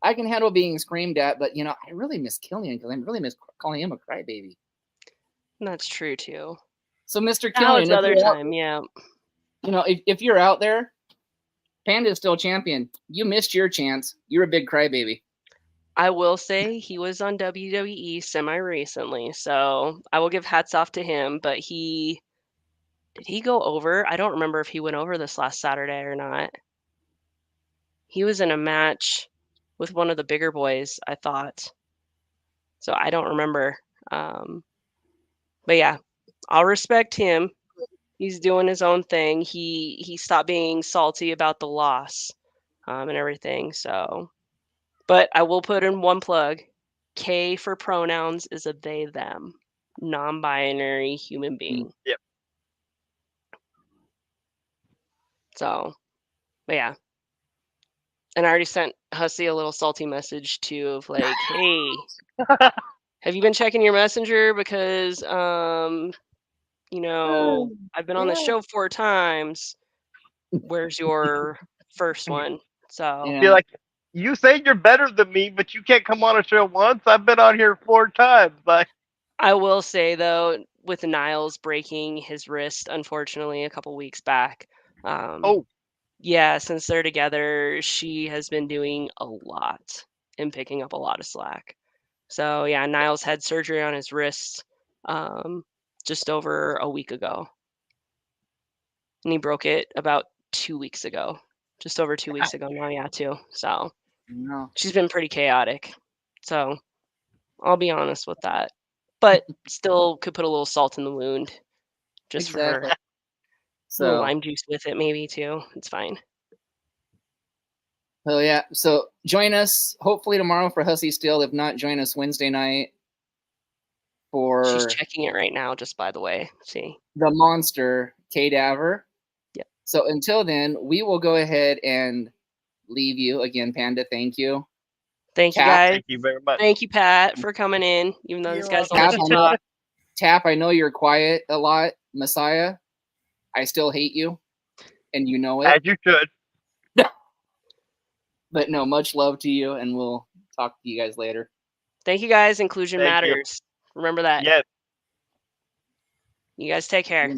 I can handle being screamed at, but I really miss Killian because I really miss calling him a crybaby. That's true too. So, Mr. Now Killian, it's other time, yeah. if you're out there, Panda is still champion. You missed your chance. You're a big crybaby. I will say he was on WWE semi-recently, so I will give hats off to him, but did he go over? I don't remember if he went over this last Saturday or not. He was in a match with one of the bigger boys, I thought. So I don't remember. But yeah, I'll respect him. He's doing his own thing. He stopped being salty about the loss and everything. So, but I will put in one plug. K for pronouns is a they, them, non-binary human being. Yep. So, but yeah. And I already sent Hussey a little salty message too of like, hey, have you been checking your messenger? Because you know, I've been on the yeah. show 4 times. Where's your first one? So Yeah. You're like, you say you're better than me, but you can't come on a show once. I've been on here 4 times. Like, I will say though, with Niles breaking his wrist, unfortunately, a couple weeks back, oh, yeah, since they're together, she has been doing a lot and picking up a lot of slack. So yeah, Niles had surgery on his wrist just over a week ago. And he broke it about 2 weeks ago. Just over 2 weeks ago now, yeah, too. So No. she's been pretty chaotic. So I'll be honest with that. But still could put a little salt in the wound just for her. Exactly. A little So, lime juice with it maybe too. It's fine. oh yeah. So join us hopefully tomorrow for Hussy Steel. If not, join us Wednesday night She's for checking it right now, just by the way. See. the monster cadaver. Yep. So until then, we will go ahead and leave you again, Panda. Thank you. Thank you Cap. guys. thank you very much. Thank you, Pat, for coming in. Even though these You're guys don't Cap, let I you know, talk. Tap, I know you're quiet a lot. Messiah, I still hate you, and you know it. As you should. But no, much love to you, and we'll talk to you guys later. Thank you guys. Inclusion Thank you. matters. Remember that. Yes. You guys take care.